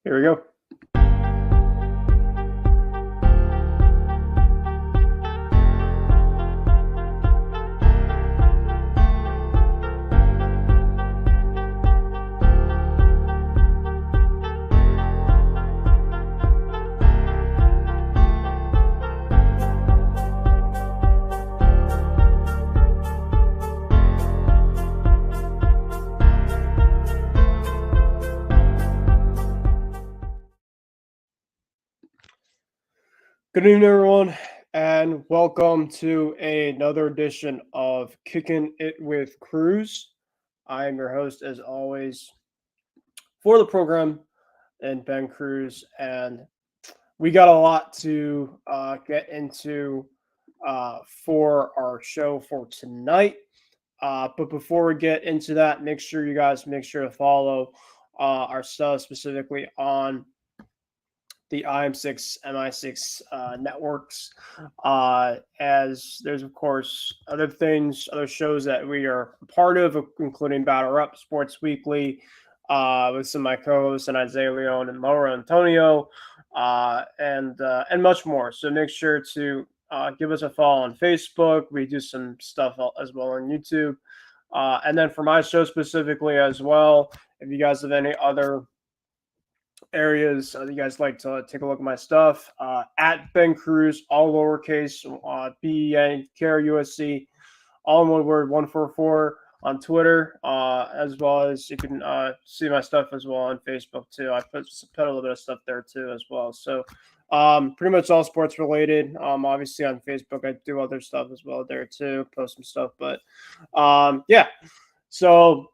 Here we go. Good evening, everyone, and welcome to another edition of Kicking It with Kruse. I am your host, as always, for the program, and Ben Kruse, and we got a lot to get into for our show for tonight. But before we get into that, make sure to follow our stuff specifically on the IM6, MI6 networks. As there's, of course, other things, other shows that we are a part of, including Battle Up, Sports Weekly, with some of my co-hosts and Isaiah Leone and Laura Antonio, and much more. So make sure to give us a follow on Facebook. We do some stuff as well on YouTube. And then for my show specifically as well, if you guys have any other areas you guys like to take a look at my stuff, at Ben Cruz, all lowercase, BENKRUSC, all in one word, 144 on Twitter, as well as you can see my stuff as well on Facebook too. I put a little bit of stuff there too as well. So pretty much all sports related. Obviously on Facebook I do other stuff as well there too, post some stuff. But yeah, so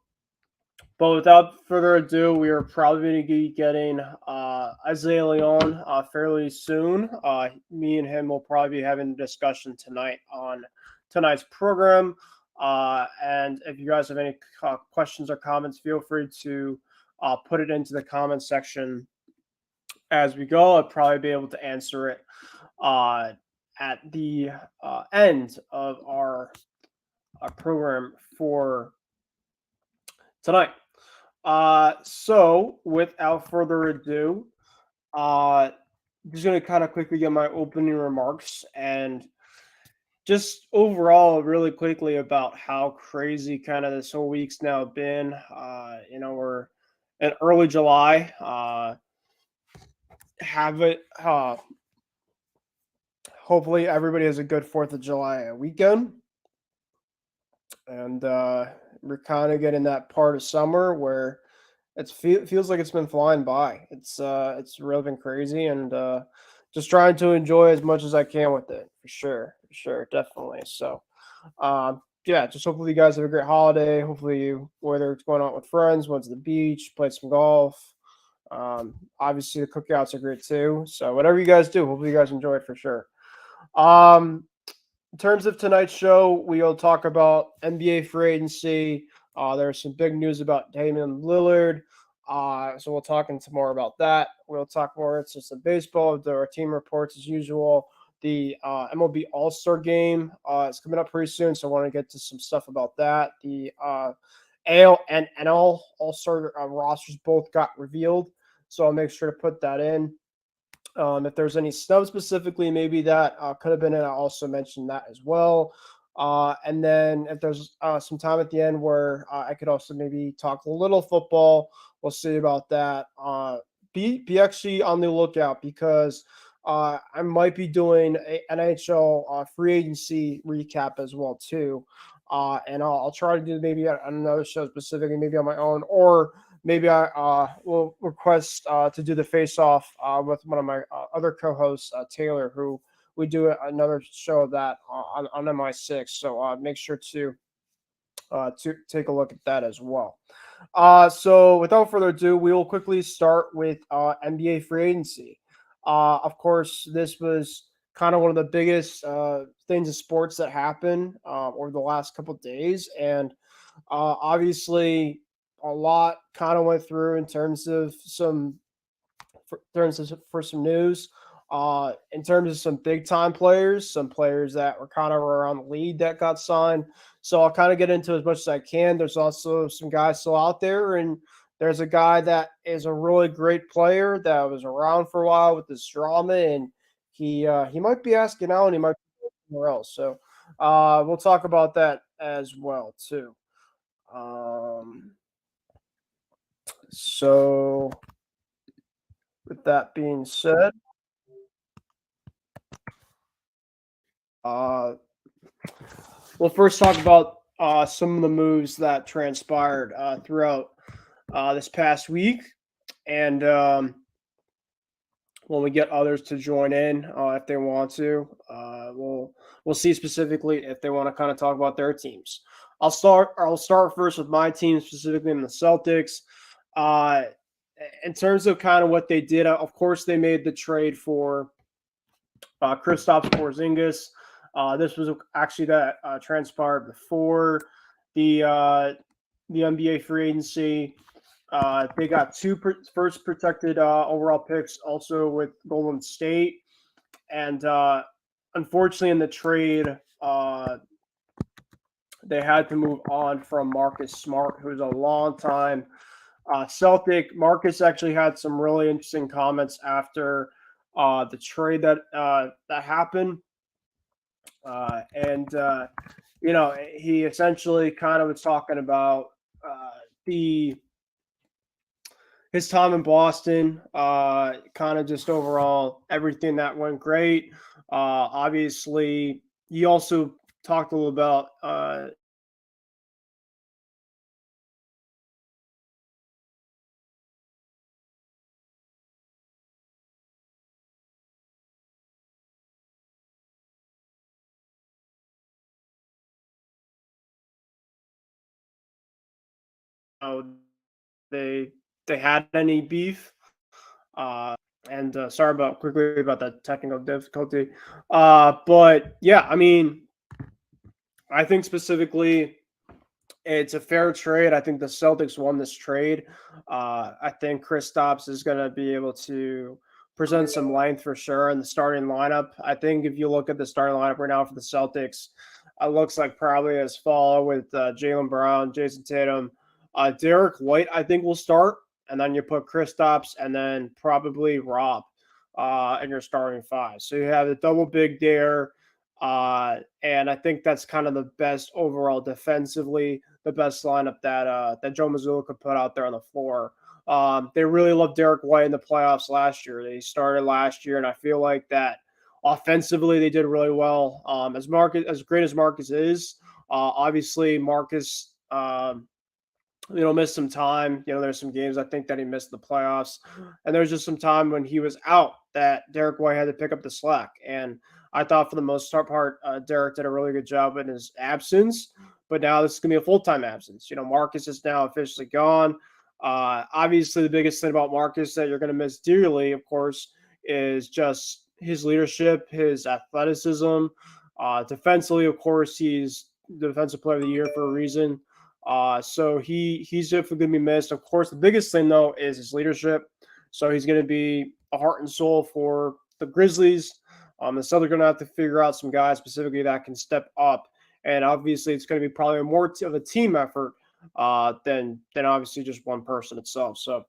but without further ado, we are probably going to be getting Isaiah Leon fairly soon. Me and him will probably be having a discussion tonight on tonight's program. And if you guys have any questions or comments, feel free to put it into the comment section as we go. I'll probably be able to answer it at the end of our program for tonight. So without further ado, just gonna kind of quickly get my opening remarks and just overall really quickly about how crazy kind of this whole week's now been. We're in early July. Have it. Hopefully everybody has a good 4th of July weekend, and we're kind of getting that part of summer where feels like it's been flying by. It's really been crazy, and just trying to enjoy as much as I can with it, for sure, definitely. So, yeah, just hopefully you guys have a great holiday. Hopefully you, whether it's going out with friends, went to the beach, played some golf. Obviously the cookouts are great too. So whatever you guys do, hopefully you guys enjoy it for sure. Um, in terms of tonight's show, we'll talk about NBA free agency. There's some big news about Damian Lillard. So we'll talk into more about that. We'll talk more. It's just a baseball. There are team reports as usual. The MLB All-Star Game is coming up pretty soon, so I want to get to some stuff about that. The AL and NL All-Star rosters both got revealed, so I'll make sure to put that in. If there's any snubs specifically, maybe that could have been it. I also mentioned that as well. And then if there's some time at the end where I could also maybe talk a little football, we'll see about that. Be actually on the lookout because I might be doing an NHL free agency recap as well too. And I'll try to do maybe another show specifically, maybe on my own, or maybe I will request to do the face-off with one of my other co-hosts, Taylor, who we do another show of that on MI6. So make sure to take a look at that as well. So without further ado, we will quickly start with NBA free agency. Of course, this was kind of one of the biggest things in sports that happened over the last couple of days, and obviously a lot kind of went through in terms of for some news. In terms of some big time players, some players that were kind of around the league that got signed. So I'll kind of get into as much as I can. There's also some guys still out there, and there's a guy that is a really great player that was around for a while with this drama, and he might be asking out, and he might be somewhere else. So we'll talk about that as well too. Um, so with that being said, uh, we'll first talk about some of the moves that transpired throughout this past week, and when we get others to join in if they want to. We'll see specifically if they want to kind of talk about their teams. I'll start first with my team, specifically in the Celtics. Uh, in terms of kind of what they did, of course, they made the trade for Kristaps Porzingis. This was actually that transpired before the uh, the NBA free agency. They got first protected overall picks also with Golden State. And unfortunately, in the trade, they had to move on from Marcus Smart, who's a long time Celtic. Marcus actually had some really interesting comments after the trade that happened. And, he essentially kind of was talking about the his time in Boston, kind of just overall everything that went great. Obviously, he also talked a little about how they they had any beef. And sorry about quickly about that technical difficulty. But yeah, I mean, I think specifically it's a fair trade. I think the Celtics won this trade. I think Kristaps is going to be able to present some length for sure in the starting lineup. I think if you look at the starting lineup right now for the Celtics, it looks like probably as follow with Jalen Brown, Jason Tatum, Derek White. I think will start, and then you put Kristaps, and then probably Rob in your starting five. So you have the double big there. And I think that's kind of the best overall defensively, the best lineup that Joe Mazzulla could put out there on the floor. They really loved Derek White in the playoffs last year. They started last year, and I feel like that offensively they did really well. As great as Marcus is, obviously Marcus missed some time. There's some games I think that he missed the playoffs, and there's just some time when he was out that Derek White had to pick up the slack. And I thought for the most part, Derek did a really good job in his absence. But now this is going to be a full time absence. Marcus is now officially gone. Obviously, the biggest thing about Marcus that you're going to miss dearly, of course, is just his leadership, his athleticism. Defensively, of course, he's the defensive player of the year for a reason. So he's definitely going to be missed. Of course, the biggest thing though is his leadership. So he's going to be a heart and soul for the Grizzlies. The Celtics are going to have to figure out some guys specifically that can step up, and obviously it's going to be probably more of a team effort than obviously just one person itself. So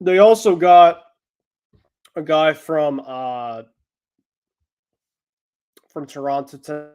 they also got a guy from Toronto to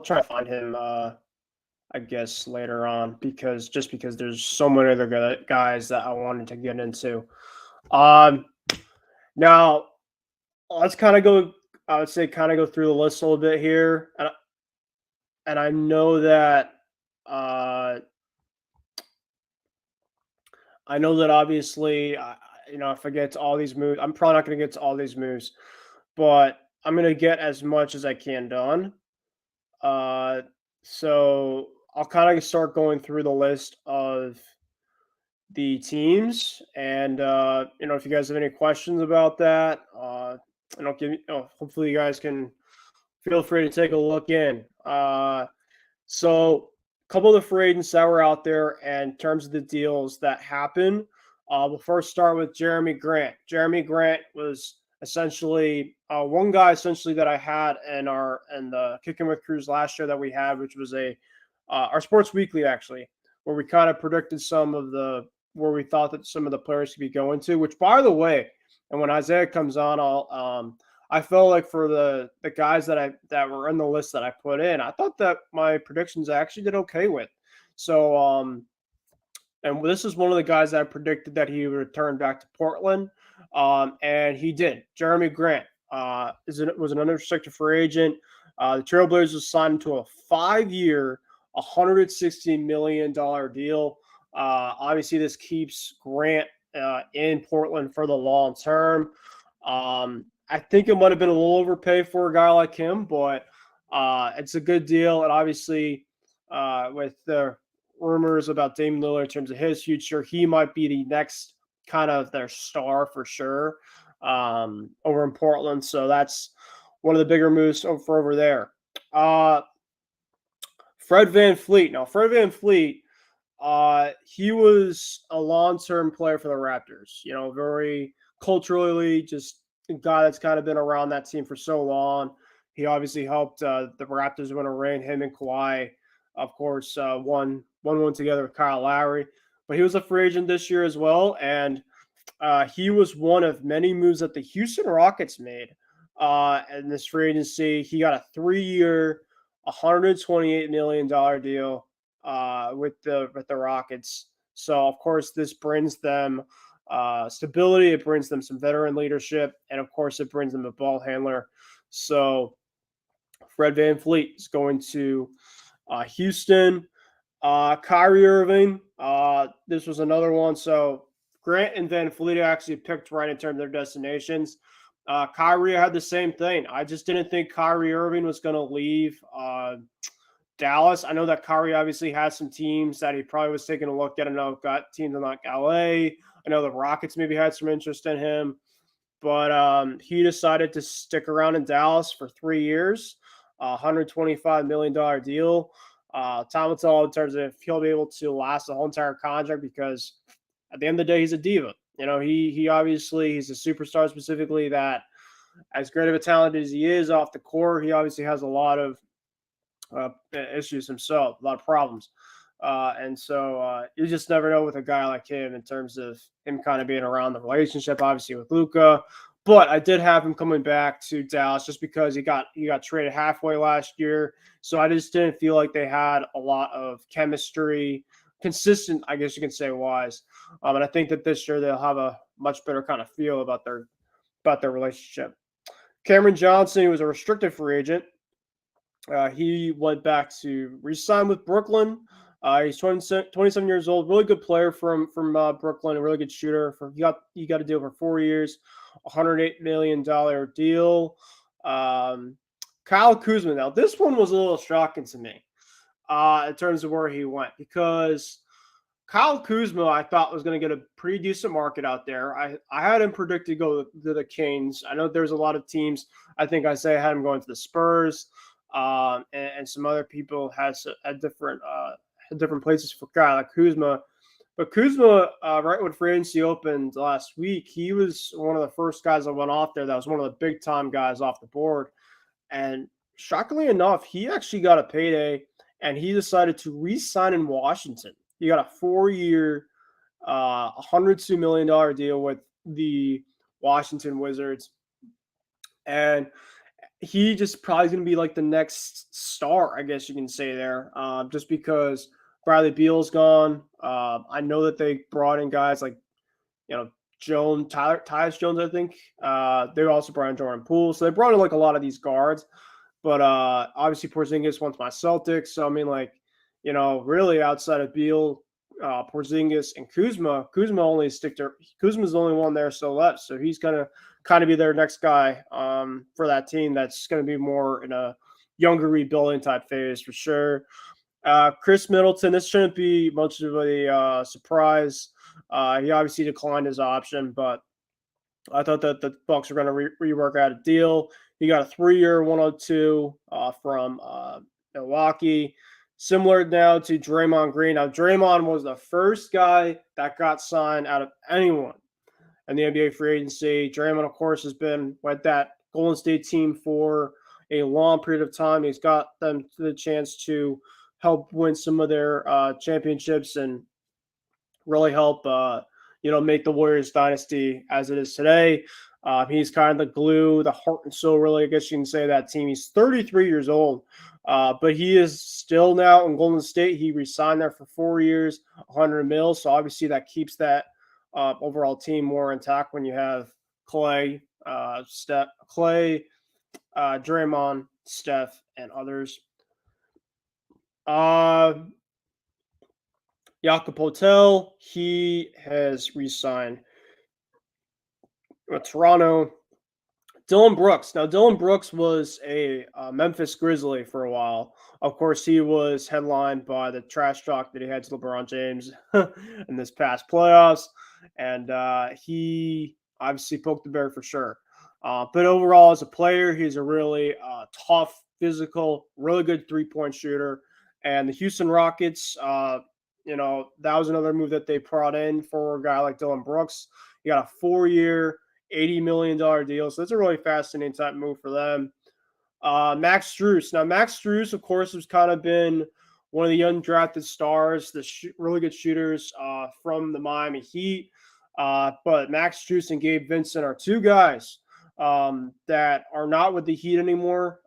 try to find him. I guess later on because there's so many other guys that I wanted to get into. Um, Now let's kind of go. I would say kind of go through the list a little bit here, and I know that uh, obviously, if I get to all these moves, I'm probably not going to get to all these moves, but I'm going to get as much as I can done. Uh, so I'll kind of start going through the list of the teams, and if you guys have any questions about that, and I'll give you. Hopefully, you guys can feel free to take a look in. So, a couple of the free agents that were out there, and in terms of the deals that happened, we'll first start with Jeremy Grant. Jeremy Grant was essentially one guy essentially that I had in the Kicking with Kruse last year that we had, which was a our Sports Weekly actually, where we kind of predicted some of the where we thought that some of the players could be going to. Which, by the way, and when Isaiah comes on, I felt like for the guys that were in the list that I put in, I thought that my predictions I actually did okay with. So and this is one of the guys that I predicted that he would return back to Portland, and he did. Jeremy Grant was an unrestricted free agent. The Trailblazers signed to a 5-year, $160 million deal. Obviously, this keeps Grant in Portland for the long term. I think it might have been a little overpay for a guy like him, but it's a good deal. And obviously, with the rumors about Damian Lillard in terms of his future, he might be the next kind of their star for sure over in Portland. So that's one of the bigger moves for over there. Fred VanVleet. Now, Fred VanVleet, he was a long-term player for the Raptors. You know, very culturally, just a guy that's kind of been around that team for so long. He obviously helped the Raptors win a ring. Him and Kawhi, of course, won together with Kyle Lowry. But he was a free agent this year as well, and he was one of many moves that the Houston Rockets made in this free agency. He got a 3-year, $128 million deal with the Rockets. So of course, this brings them stability. It brings them some veteran leadership, and of course, it brings them a ball handler. So Fred VanVleet is going to Houston. Kyrie Irving. This was another one. So Grant and VanVleet actually picked right in terms of their destinations. Kyrie had the same thing. I just didn't think Kyrie Irving was going to leave Dallas. I know that Kyrie obviously has some teams that he probably was taking a look at. I know got teams in like LA. I know the Rockets maybe had some interest in him, but he decided to stick around in Dallas for 3 years, $125 million deal. Time will tell in terms of if he'll be able to last the whole entire contract because at the end of the day, he's a diva. You know, he obviously he's a superstar specifically that as great of a talent as he is off the court, he obviously has a lot of issues himself, a lot of problems. And so you just never know with a guy like him in terms of him kind of being around the relationship, obviously with Luka. But I did have him coming back to Dallas just because he got traded halfway last year. So I just didn't feel like they had a lot of chemistry, consistent, I guess you can say, wise. And I think that this year they'll have a much better kind of feel about their relationship. Cameron Johnson, who was a restricted free agent, he went back to re-sign with Brooklyn. He's 27 years old, really good player from Brooklyn, a really good shooter. He got a deal for 4 years, $108 million deal. Kyle Kuzma. Now this one was a little shocking to me in terms of where he went because Kyle Kuzma I thought was going to get a pretty decent market out there. I had him predicted to go to the Kings. I know there's a lot of teams. I think I had him going to the Spurs. And some other people had different places for guy like Kuzma. But Kuzma, right when free agency opened last week, he was one of the first guys that went off there. That was one of the big time guys off the board. And shockingly enough, he actually got a payday, and he decided to re-sign in Washington. He got a 4-year, $102 million deal with the Washington Wizards. And he just probably going to be like the next star, I guess you can say there, just because Bradley Beal's gone. I know that they brought in guys like, Tyus Jones, I think. They also brought in Jordan Poole. So they brought in like a lot of these guards. But obviously Porzingis wants my Celtics. So, I mean, like, really outside of Beal, Porzingis, and Kuzma Kuzma's the only one there still left. So he's going to kind of be their next guy for that team that's going to be more in a younger rebuilding type phase for sure. Chris Middleton, this shouldn't be much of a surprise. He obviously declined his option, but I thought that the Bucks were going to rework out a deal. He got a 3-year 102 from Milwaukee, similar now to Draymond Green. Now, Draymond was the first guy that got signed out of anyone in the NBA free agency. Draymond, of course, has been with that Golden State team for a long period of time. He's got them the chance to help win some of their championships and really help make the Warriors dynasty as it is today. He's kind of the glue, the heart and soul, really, I guess you can say, that team. He's 33 years old, but he is still now in Golden State. He resigned there for 4 years, 100 mil. So obviously that keeps that overall team more intact when you have Draymond, Steph, and others. Jakob Poeltl, he has re-signed with Toronto. Dylan Brooks. Now, Dylan Brooks was a Memphis Grizzly for a while. Of course, he was headlined by the trash talk that he had to LeBron James in this past playoffs, and he obviously poked the bear for sure. But overall, as a player, he's a really tough, physical, really good three-point shooter. And the Houston Rockets, that was another move that they brought in for a guy like Dylan Brooks. He got a 4-year, $80 million deal. So it's a really fascinating type move for them. Max Strus. Now, Max Strus, of course, has kind of been one of the undrafted stars, the really good shooters from the Miami Heat. But Max Strus and Gabe Vincent are two guys that are not with the Heat anymore.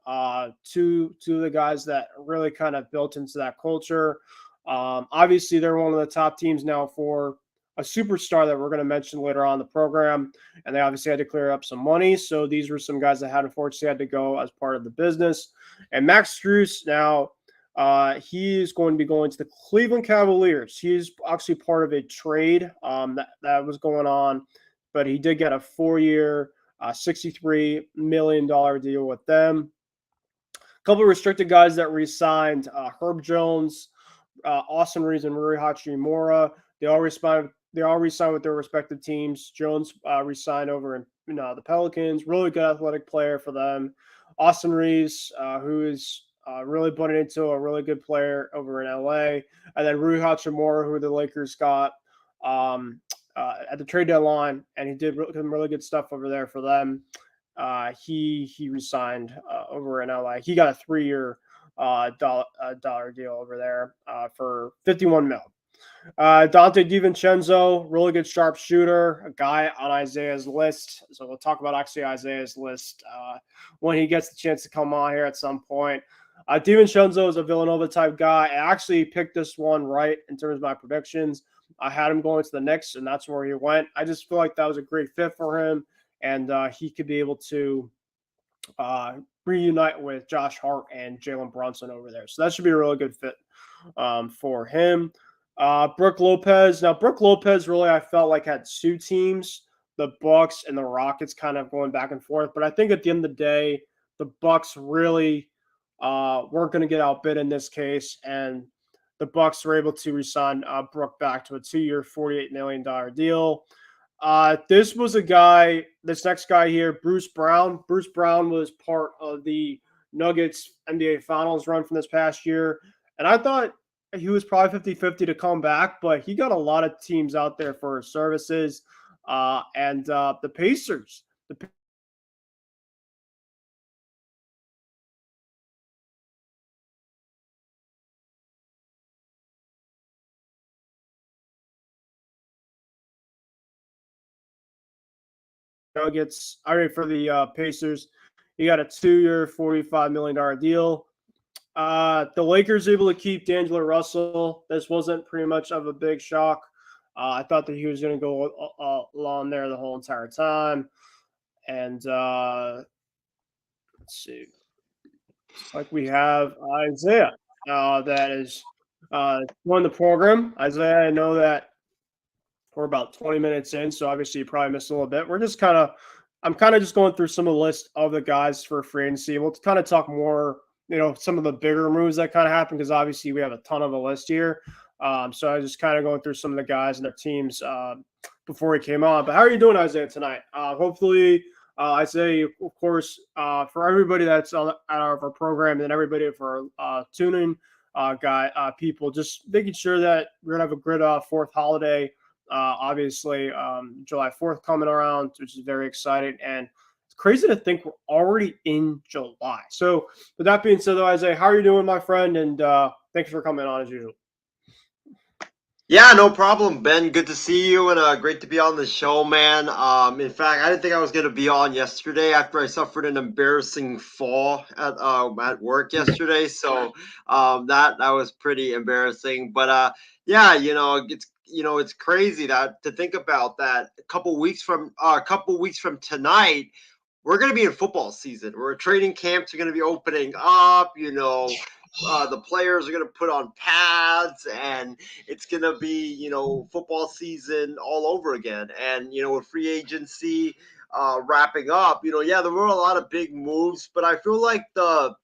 Two of the guys that really kind of built into that culture. Obviously, they're one of the top teams now for a superstar that we're going to mention later on in the program, and they obviously had to clear up some money. So these were some guys that had unfortunately had to go as part of the business. And Max Strus now, he is going to be going to the Cleveland Cavaliers. He's actually part of a trade that was going on, but he did get a 4-year, $63 million deal with them. A couple of restricted guys that re-signed, Herb Jones, Austin Reeves, and Rui Hachimura. They all re-signed with their respective teams. Jones re-signed over in the Pelicans. Really good athletic player for them. Austin Reeves, who is really putting into a really good player over in LA. And then Rui Hachimura, who the Lakers got at the trade deadline, and he did some really good stuff over there for them. He re-signed over in LA. He got a 3-year dollar deal over there for 51 mil. Dante DiVincenzo, really good sharpshooter, a guy on Isaiah's list. So we'll talk about actually Isaiah's list when he gets the chance to come on here at some point. DiVincenzo is a Villanova type guy. I actually picked this one right in terms of my predictions. I had him going to the Knicks, and that's where he went. I just feel like that was a great fit for him, and he could be able to reunite with Josh Hart and Jalen Brunson over there. So that should be a really good fit for him. Brook Lopez. Now, Brook Lopez really, I felt like, had two teams, the Bucks and the Rockets, kind of going back and forth. But I think at the end of the day, the Bucks really weren't going to get outbid in this case, and the Bucks were able to re-sign Brook back to a 2-year, $48 million deal. This next guy here, Bruce Brown. Bruce Brown was part of the Nuggets NBA Finals run from this past year, and I thought he was probably 50-50 to come back, but he got a lot of teams out there for his services. And the Pacers. Nuggets, for the Pacers, he got a 2-year, $45 million deal. The Lakers able to keep D'Angelo Russell. This wasn't pretty much of a big shock. I thought that he was going to go along there the whole entire time. And let's see. Like we have Isaiah that is joined the program. Isaiah, I know that we're about 20 minutes in, so obviously you probably missed a little bit. I'm kind of just going through some of the list of the guys for free agency. We'll kind of talk more, some of the bigger moves that kind of happened, because obviously we have a ton of a list here. So I was just kind of going through some of the guys and their teams before he came on. But how are you doing, Isaiah, tonight? Hopefully, Isaiah, of course, for everybody that's on at our program and everybody for tuning people, just making sure that we're gonna have a good fourth holiday. Obviously, July 4th coming around, which is very exciting, and it's crazy to think we're already in July. So, with that being said, though, Isaiah, how are you doing, my friend? And thanks for coming on as usual. Yeah, no problem, Ben. Good to see you and great to be on the show, man. In fact, I didn't think I was going to be on yesterday after I suffered an embarrassing fall at work yesterday. So that was pretty embarrassing. But yeah, it's crazy that to think about that a couple weeks from tonight we're going to be in football season. Where training camps are going to be opening up. The players are going to put on pads, and it's going to be football season all over again. And with free agency wrapping up, yeah, there were a lot of big moves, but I feel like the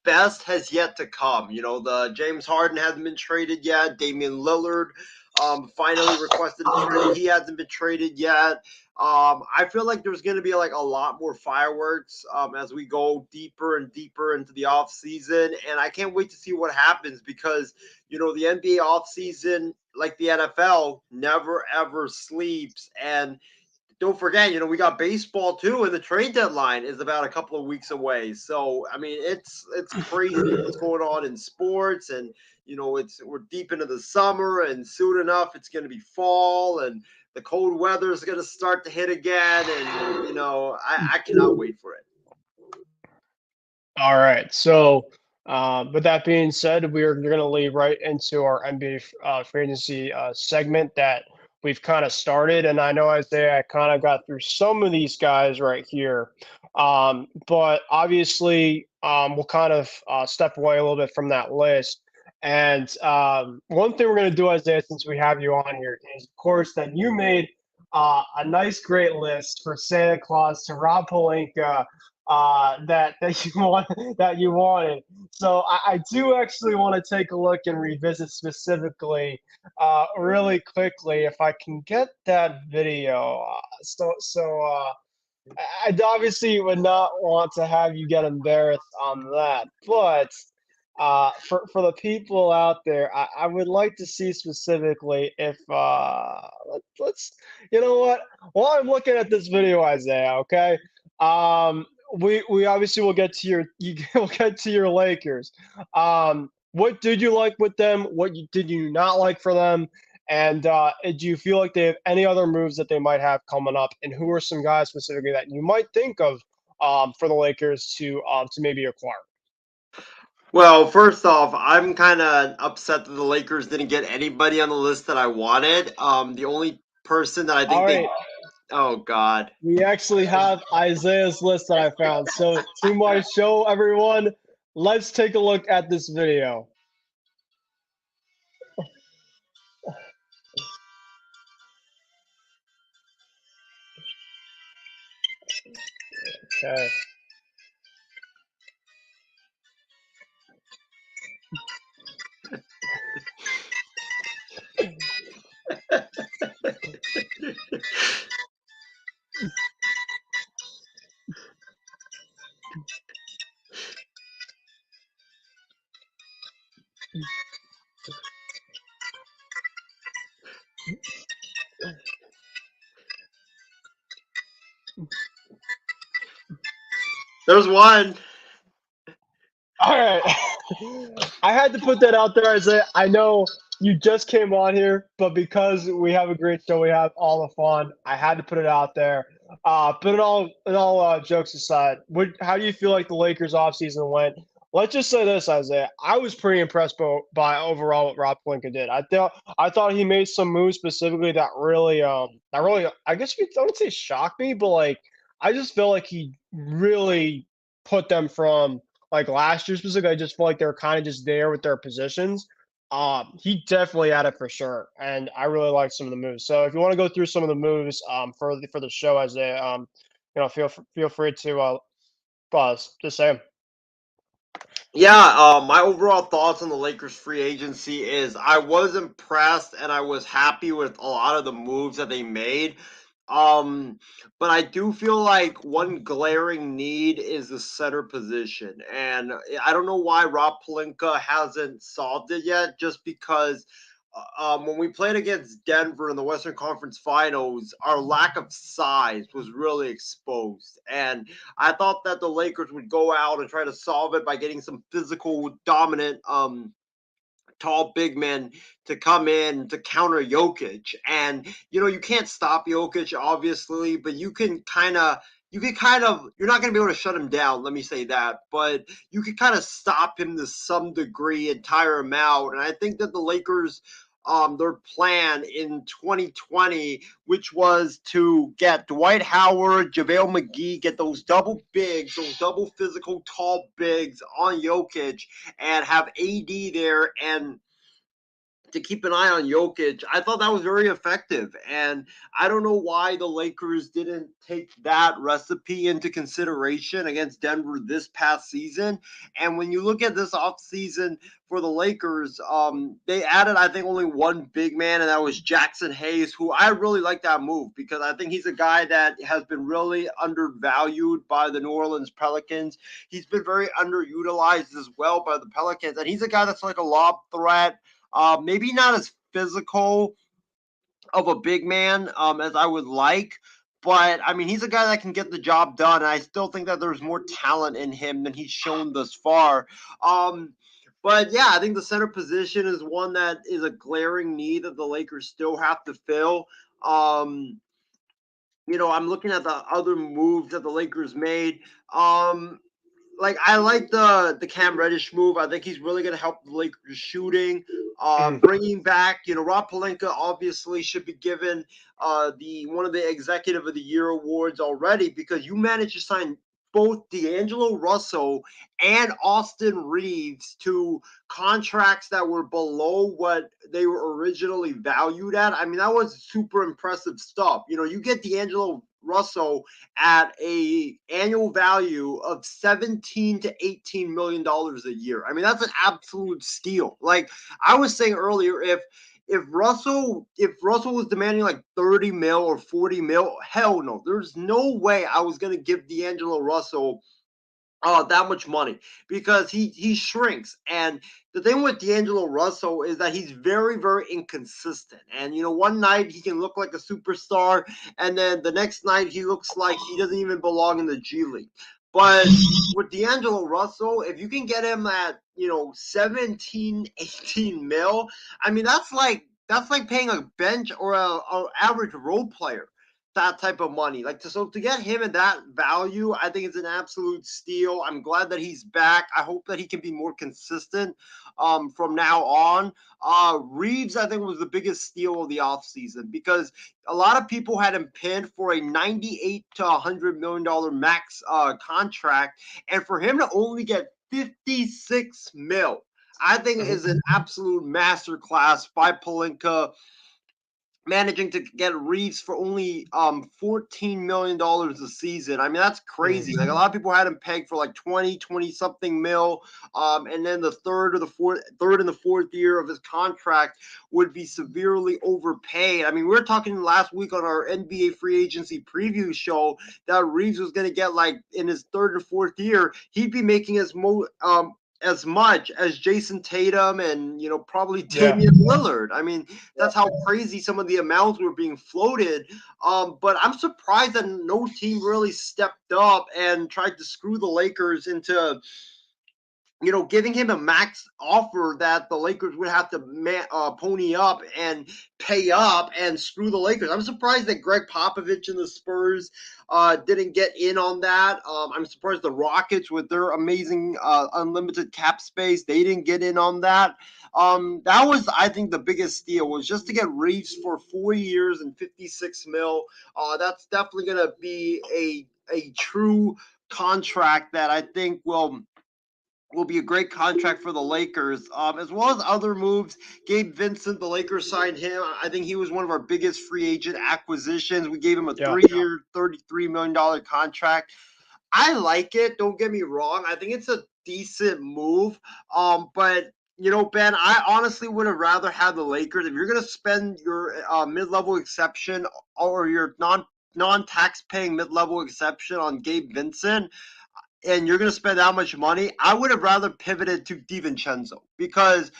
best has yet to come. The James Harden hasn't been traded yet. Damian Lillard finally requested a trade. He hasn't been traded yet. I feel like there's going to be like a lot more fireworks as we go deeper and deeper into the off season, and I can't wait to see what happens because the NBA off season, like the NFL, never ever sleeps. And don't forget, we got baseball too, and the trade deadline is about a couple of weeks away. So, I mean, it's crazy what's going on in sports, and we're deep into the summer, and soon enough, it's going to be fall, and the cold weather is going to start to hit again, and I cannot wait for it. All right. So, with that being said, we're going to lead right into our NBA free agency segment that we've kind of started. And I know Isaiah, I kind of got through some of these guys right here. But obviously, we'll kind of step away a little bit from that list. And one thing we're going to do, Isaiah, since we have you on here, is, of course, that you made a nice, great list for Santa Claus to Rob Pelinka that you want that you wanted. So I do actually want to take a look and revisit specifically, really quickly, if I can get that video. I obviously would not want to have you get embarrassed on that, but for the people out there, I would like to see specifically if let's you know what, while I'm looking at this video, Isaiah, okay, um, we obviously will get to will get to your Lakers. What did you like with them? Did you not like for them? And do you feel like they have any other moves that they might have coming up? And who are some guys specifically that you might think of for the Lakers to maybe acquire? Well, first off, I'm kind of upset that the Lakers didn't get anybody on the list that I wanted. The only person that I All think right, oh God. we actually have Isaiah's list that I found. So to my show, everyone, let's take a look at this video. Okay. There's one. All right. I had to put that out there, Isaiah. I know you just came on here, but because we have a great show, we have all the fun. I had to put it out there. But in all jokes aside, how do you feel like the Lakers offseason went? Let's just say this, Isaiah. I was pretty impressed by overall what Rob Pelinka did. I thought he made some moves specifically that really I guess you don't say shocked me, but like I just feel like he really put them from like last year specifically. I just feel like they're kind of just there with their positions. He definitely had it for sure, and I really like some of the moves. So if you want to go through some of the moves for the show, as they feel free to just say 'em. Yeah, my overall thoughts on the Lakers free agency is I was impressed and I was happy with a lot of the moves that they made. Um, but I do feel like one glaring need is the center position. And I don't know why Rob Pelinka hasn't solved it yet, just because when we played against Denver in the Western Conference Finals, our lack of size was really exposed. And I thought that the Lakers would go out and try to solve it by getting some physical, dominant, tall big men to come in to counter Jokic. And you can't stop Jokic, obviously, but you're not going to be able to shut him down. Let me say that, but you can kind of stop him to some degree and tire him out. And I think that the Lakers. Their plan in 2020, which was to get Dwight Howard, JaVale McGee, get those double bigs, those double physical tall bigs on Jokic, and have AD there and to keep an eye on Jokic. I thought that was very effective. And I don't know why the Lakers didn't take that recipe into consideration against Denver this past season. And when you look at this offseason for the Lakers, they added, I think, only one big man, and that was Jackson Hayes, who I really like that move because I think he's a guy that has been really undervalued by the New Orleans Pelicans. He's been very underutilized as well by the Pelicans. And he's a guy that's like a lob threat, maybe not as physical of a big man as I would like, but I mean, he's a guy that can get the job done. And I still think that there's more talent in him than he's shown thus far. But yeah, I think the center position is one that is a glaring need that the Lakers still have to fill. Um, I'm looking at the other moves that the Lakers made. Like I like the Cam Reddish move. I think he's really going to help the Lakers shooting. Mm. Bringing back, Rob Pelinka obviously should be given the one of the Executive of the Year awards already because you managed to sign both D'Angelo Russell and Austin Reeves to contracts that were below what they were originally valued at. I mean, that was super impressive stuff. You get D'Angelo Russell at a annual value of 17 to 18 million dollars a year. I mean, that's an absolute steal. Like I was saying earlier, if Russell was demanding like 30 mil or 40 mil, hell no. There's no way I was gonna give D'Angelo Russell that much money because he shrinks. And the thing with D'Angelo Russell is that he's very, very inconsistent. And one night he can look like a superstar, and then the next night he looks like he doesn't even belong in the G League. But with D'Angelo Russell, if you can get him at 17, 18 mil, I mean that's like paying a bench or a average role player that type of money. So to get him at that value, I think it's an absolute steal. I'm glad that he's back. I hope that he can be more consistent from now on. Reeves, I think, was the biggest steal of the offseason because a lot of people had him pinned for a 98 to $100 million max contract, and for him to only get 56 mil, I think Mhm. is an absolute masterclass by Palinka, managing to get Reeves for only $14 million a season. I mean, that's Mm. crazy. Like a lot of people had him pegged for like 20 something mil. And then the third and the fourth year of his contract would be severely overpaid. I mean, we were talking last week on our NBA free agency preview show that Reeves was going to get, like, in his third or fourth year, he'd be making as much as Jason Tatum and probably Yeah. Damian Lillard. I mean, that's how crazy some of the amounts were being floated. But I'm surprised that no team really stepped up and tried to screw the Lakers into giving him a max offer that the Lakers would have to pony up and pay up and screw the Lakers. I'm surprised that Greg Popovich and the Spurs didn't get in on that. I'm surprised the Rockets, with their amazing unlimited cap space, they didn't get in on that. That was, I think, the biggest steal was just to get Reeves for 4 years and 56 mil. That's definitely going to be a true contract that I think will be a great contract for the Lakers, as well as other moves. Gabe Vincent, the Lakers signed him. I think he was one of our biggest free agent acquisitions. We gave him a Yeah. 3-year, $33 million contract. I like it. Don't get me wrong. I think it's a decent move. But Ben, I honestly would have rather had the Lakers. If you're gonna spend your mid-level exception or your non-tax paying mid-level exception on Gabe Vincent, and you're going to spend that much money, I would have rather pivoted to DiVincenzo because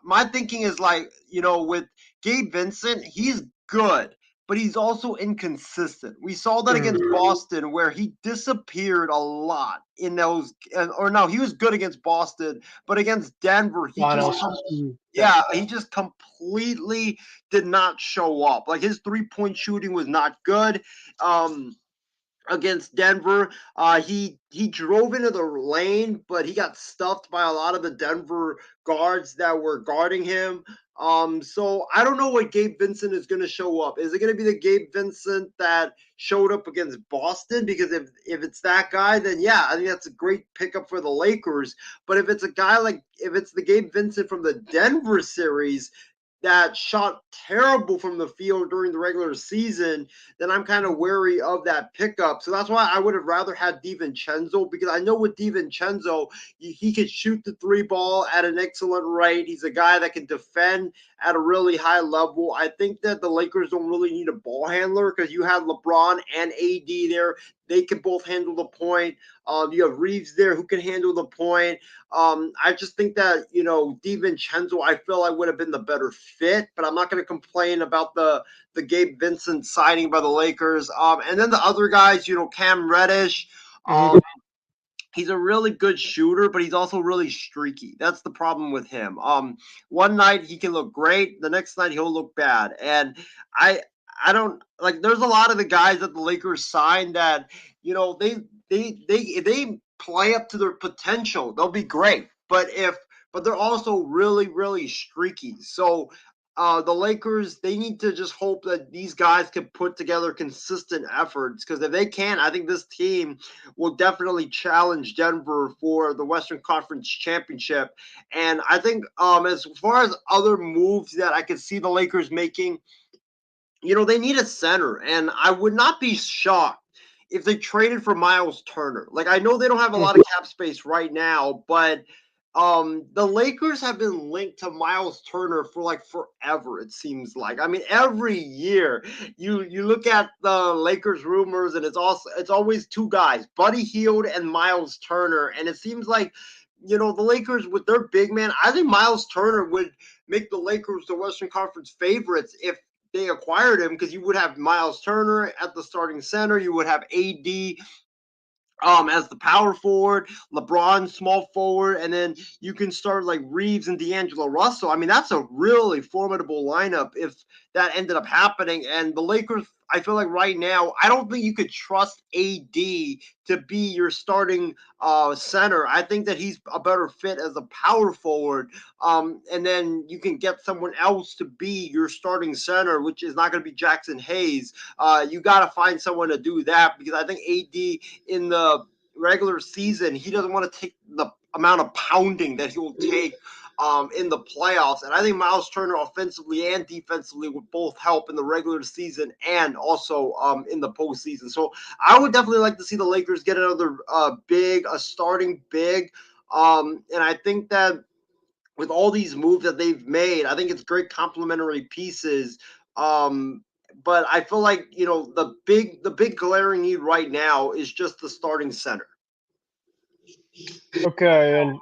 my thinking is like, with Gabe Vincent, he's good, but he's also inconsistent. We saw that against Boston where he disappeared a lot in those, or no, he was good against Boston, but against Denver, Finals. yeah, he just completely did not show up. Like his 3-point shooting was not good. Against Denver. He drove into the lane, but he got stuffed by a lot of the Denver guards that were guarding him. So I don't know what Gabe Vincent is going to show up. Is it going to be the Gabe Vincent that showed up against Boston? Because if it's that guy, then yeah, I think that's a great pickup for the Lakers. But if it's a guy if it's the Gabe Vincent from the Denver series that shot terrible from the field during the regular season, then I'm kind of wary of that pickup. So that's why I would have rather had DiVincenzo, because I know with DiVincenzo, he can shoot the 3 ball at an excellent rate. He's a guy that can defend at a really high level. I think that the Lakers don't really need a ball handler because you have LeBron and AD there. They can both handle the point. You have Reeves there who can handle the point. I just think that, DiVincenzo, I feel like would have been the better fit, but I'm not going to complain about the Gabe Vincent signing by the Lakers. And then the other guys, Cam Reddish. He's a really good shooter, but he's also really streaky. That's the problem with him. One night he can look great, the next night he'll look bad. And I don't like. There's a lot of the guys that the Lakers signed that they play up to their potential. They'll be great, but they're also really really streaky. So the Lakers, they need to just hope that these guys can put together consistent efforts, because if they can, I think this team will definitely challenge Denver for the Western Conference Championship. And I think as far as other moves that I could see the Lakers making, they need a center, and I would not be shocked if they traded for Miles Turner. Like, I know they don't have a lot of cap space right now, but the Lakers have been linked to Miles Turner for like forever, it seems like. I mean, every year you look at the Lakers rumors, and it's always 2 guys, Buddy Hield and Miles Turner, and it seems like the Lakers with their big man, I think Miles Turner would make the Lakers the Western Conference favorites if they acquired him, because you would have Miles Turner at the starting center, you would have AD as the power forward, LeBron small forward, and then you can start like Reeves and D'Angelo Russell. I mean, that's a really formidable lineup if that ended up happening. And the Lakers, I feel like right now, I don't think you could trust AD to be your starting center. I think that he's a better fit as a power forward. And then you can get someone else to be your starting center, which is not going to be Jackson Hayes. You got to find someone to do that, because I think AD in the regular season, he doesn't want to take the amount of pounding that he will take in the playoffs. And I think Miles Turner offensively and defensively would both help in the regular season and also in the postseason. So I would definitely like to see the Lakers get another a starting big. And I think that with all these moves that they've made, I think it's great complementary pieces. But I feel like the big glaring need right now is just the starting center. Okay, and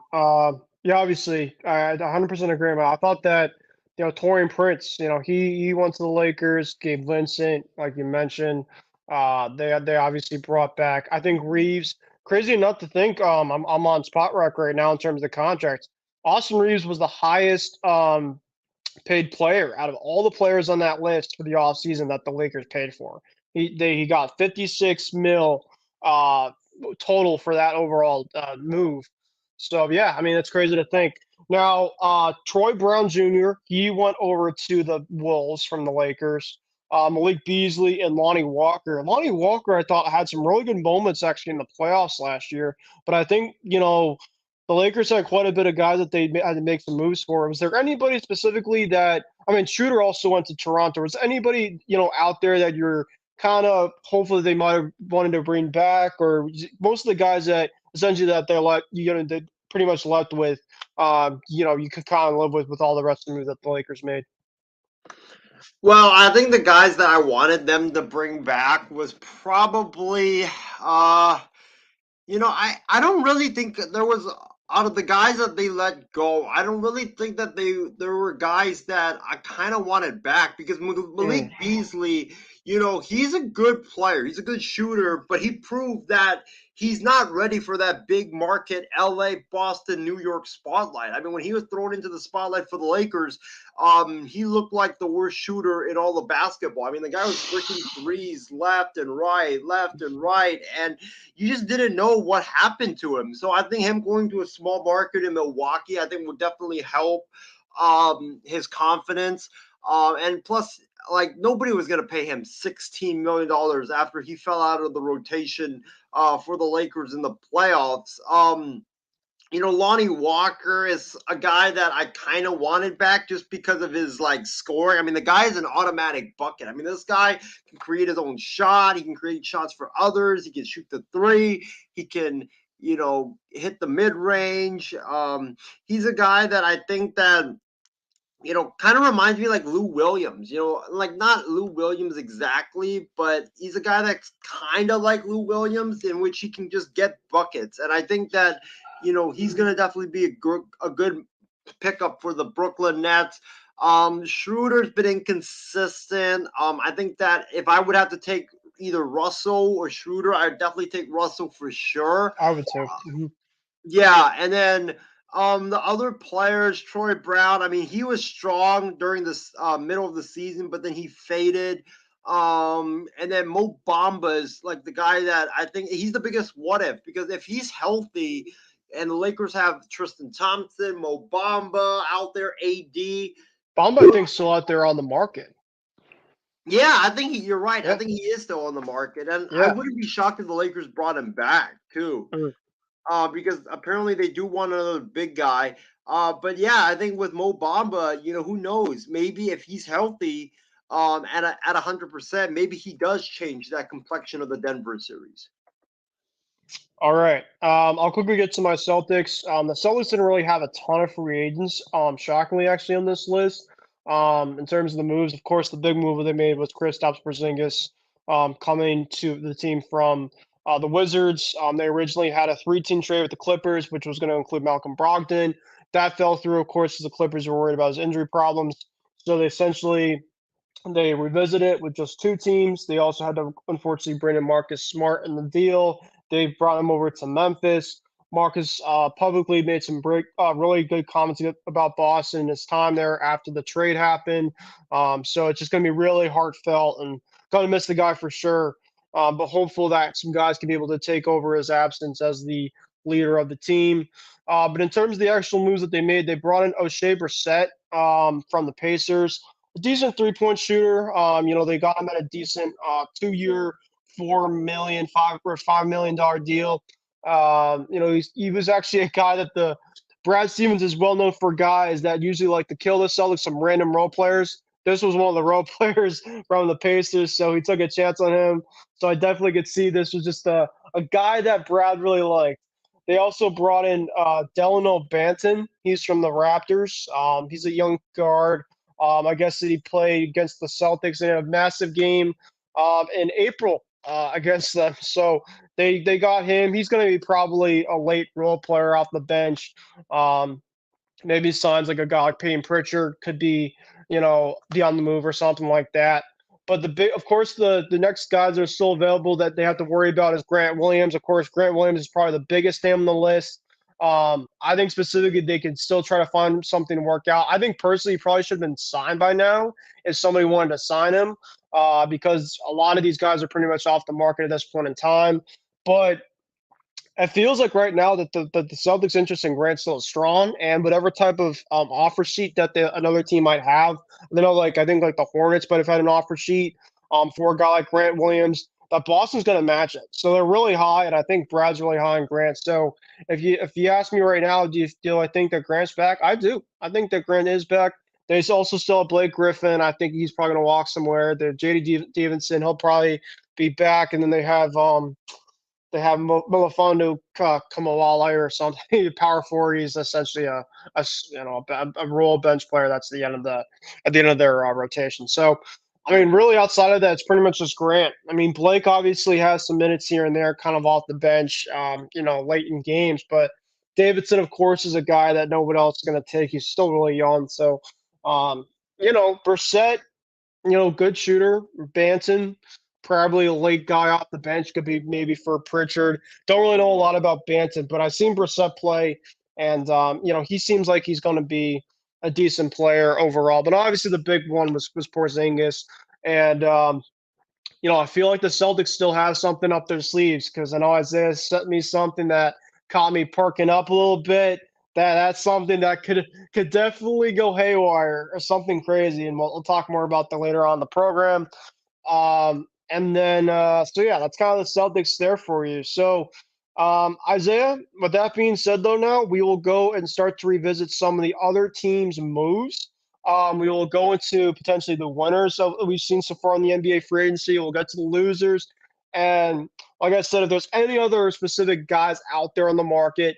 yeah, obviously, I 100% agree. I thought that Torian Prince, he went to the Lakers, Gabe Vincent, like you mentioned. They obviously brought back. I think Reeves. Crazy enough to think, I'm on Spot Rec right now in terms of the contracts. Austin Reeves was the highest paid player out of all the players on that list for the offseason that the Lakers paid for. He got 56 mil total for that overall move. So yeah, I mean that's crazy to think. Now, Troy Brown Jr. he went over to the Wolves from the Lakers. Malik Beasley and Lonnie Walker. Lonnie Walker, I thought had some really good moments actually in the playoffs last year, but I think the Lakers had quite a bit of guys that they had to make some moves for. Was there anybody specifically that I mean, Shooter also went to Toronto. Was anybody out there that you're kind of hopefully they might have wanted to bring back, or most of the guys that essentially that they're like they pretty much left with, you could kind of live with all the rest of the moves that the Lakers made. Well, I think the guys that I wanted them to bring back was probably uh I don't really think that there was out of the guys that they let go. I don't really think that there were guys that I kind of wanted back because Malik Mm. Beasley, he's a good player. He's a good shooter, but he proved that he's not ready for that big market LA, Boston, New York spotlight. I mean, when he was thrown into the spotlight for the Lakers, he looked like the worst shooter in all of basketball. I mean, the guy was freaking threes left and right, and you just didn't know what happened to him. So I think him going to a small market in Milwaukee, I think would definitely help his confidence. And plus, like nobody was going to pay him $16 million after he fell out of the rotation for the Lakers in the playoffs. Lonnie Walker is a guy that I kind of wanted back just because of his like scoring. I mean, the guy is an automatic bucket. I mean, this guy can create his own shot. He can create shots for others. He can shoot the three. He can, hit the mid range. He's a guy that I think that kind of reminds me like Lou Williams, like not Lou Williams exactly, but he's a guy that's kind of like Lou Williams in which he can just get buckets. And I think that, he's going to definitely be a good pickup for the Brooklyn Nets. Schroeder's been inconsistent. I think that if I would have to take either Russell or Schroeder, I'd definitely take Russell for sure. I would too. Yeah, and then the other players, Troy Brown. I mean, he was strong during this middle of the season, but then he faded. And then Mo Bamba is like the guy that I think he's the biggest what if because if he's healthy, and the Lakers have Tristan Thompson, Mo Bamba out there, AD. Bamba, I think, still out there on the market. Yeah, I think you're right. I Yeah. think he is still on the market, and I Yeah. wouldn't be shocked if the Lakers brought him back too. Mm. Because apparently they do want another big guy. But yeah, I think with Mo Bamba, who knows? Maybe if he's healthy, at 100%, maybe he does change that complexion of the Denver series. All right. I'll quickly get to my Celtics. The Celtics didn't really have a ton of free agents, shockingly, actually, on this list. In terms of the moves, of course, the big move they made was Kristaps Porzingis coming to the team from the Wizards. They originally had a three-team trade with the Clippers, which was going to include Malcolm Brogdon. That fell through, of course, because the Clippers were worried about his injury problems. So they revisit it with just two teams. They also had to unfortunately bring in Marcus Smart in the deal. They brought him over to Memphis. Marcus publicly made some really good comments about Boston and his time there after the trade happened. So it's just going to be really heartfelt and going to miss the guy for sure. But hopeful that some guys can be able to take over his absence as the leader of the team. But in terms of the actual moves that they made, they brought in O'Shea Brissett from the Pacers, a decent three-point shooter. They got him at a decent 2-year, $5 million deal. He was actually a guy that the Brad Stevens is well known for guys that usually like to kill the Celtics, some random role players. This was one of the role players from the Pacers, so he took a chance on him. So I definitely could see this was just a guy that Brad really liked. They also brought in Delano Banton. He's from the Raptors. He's a young guard. I guess that he played against the Celtics in a massive game in April against them. So they got him. He's going to be probably a late role player off the bench. Um, Maybe signs like a guy like Payton Pritchard could be on the move or something like that. But of course, the next guys that are still available that they have to worry about is Grant Williams. Of course, Grant Williams is probably the biggest name on the list. I think specifically they can still try to find something to work out. I think personally, he probably should have been signed by now if somebody wanted to sign him, because a lot of these guys are pretty much off the market at this point in time. But it feels like right now that the Celtics' interest in Grant still is strong, and whatever type of offer sheet that another team might have, I think like the Hornets might have had an offer sheet for a guy like Grant Williams. That Boston's going to match it, so they're really high, and I think Brad's really high in Grant. So if you ask me right now, do I think that Grant's back? I do. I think that Grant is back. There's also still Blake Griffin. I think he's probably going to walk somewhere. The JD Davidson, he'll probably be back, and then they have they have Melifonwu Kamawala or something. Power forward. He's essentially a role bench player. That's at the end of their rotation. So, I mean, really outside of that, it's pretty much just Grant. I mean, Blake obviously has some minutes here and there, kind of off the bench, late in games. But Davidson, of course, is a guy that nobody else is going to take. He's still really young. So, Brissett, good shooter. Banton, probably a late guy off the bench, could be maybe for Pritchard. Don't really know a lot about Banton, but I've seen Brissett play, and he seems like he's going to be a decent player overall. But obviously, the big one was Porzingis, and I feel like the Celtics still have something up their sleeves because I know Isaiah sent me something that caught me perking up a little bit. That's something that could definitely go haywire or something crazy, and we'll talk more about that later on in the program. And then, so yeah, that's kind of the Celtics there for you. So, Isaiah, with that being said, though, now we will go and start to revisit some of the other teams' moves. We will go into potentially the winners of we've seen so far in the NBA free agency. We'll get to the losers. And like I said, if there's any other specific guys out there on the market,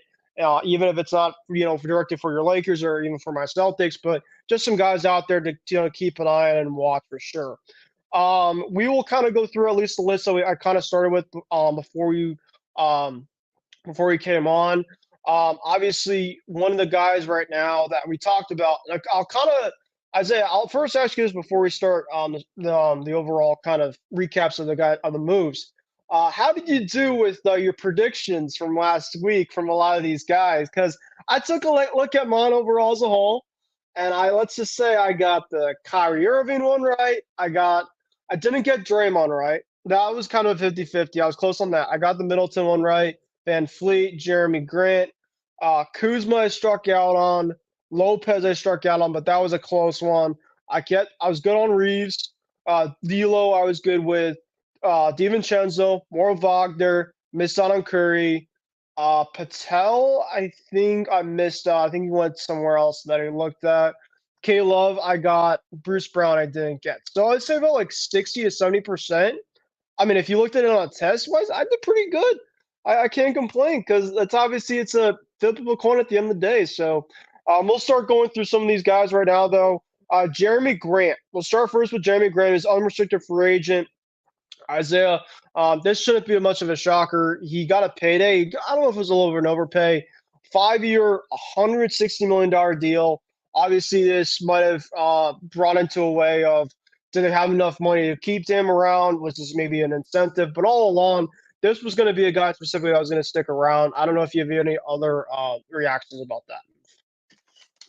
even if it's not, directed for your Lakers or even for my Celtics, but just some guys out there to keep an eye on and watch for sure. We will kind of go through at least the list that I kind of started with um, before we came on. Obviously, one of the guys right now that we talked about, like I'll kind of Isaiah, I'll first ask you this before we start the overall kind of recaps of the moves. How did you do with your predictions from last week from a lot of these guys? Because I took a look at mine overall as a whole, and let's just say I got the Kyrie Irving one right. I didn't get Draymond right. That was kind of 50-50. I was close on that. I got the Middleton one right. Van Fleet, Jeremy Grant, Kuzma I struck out on. Lopez I struck out on, but that was a close one. I was good on Reeves. D'Lo I was good with. DiVincenzo, more Wagner, missed out on Curry. Patel, I think I missed out. I think he went somewhere else that I looked at. K-Love, I got. Bruce Brown, I didn't get. So I'd say about like 60 to 70%. I mean, if you looked at it on a test wise, I did pretty good. I can't complain because it's a flip of a coin at the end of the day. So we'll start going through some of these guys right now, though. Jeremy Grant. We'll start first with Jeremy Grant, who's unrestricted free agent. Isaiah, this shouldn't be much of a shocker. He got a payday. I don't know if it was a little bit of an overpay. 5-year, $160 million deal. Obviously, this might have brought into a way of did they have enough money to keep him around? Was this maybe an incentive? But all along, this was going to be a guy specifically that was going to stick around. I don't know if you have any other reactions about that.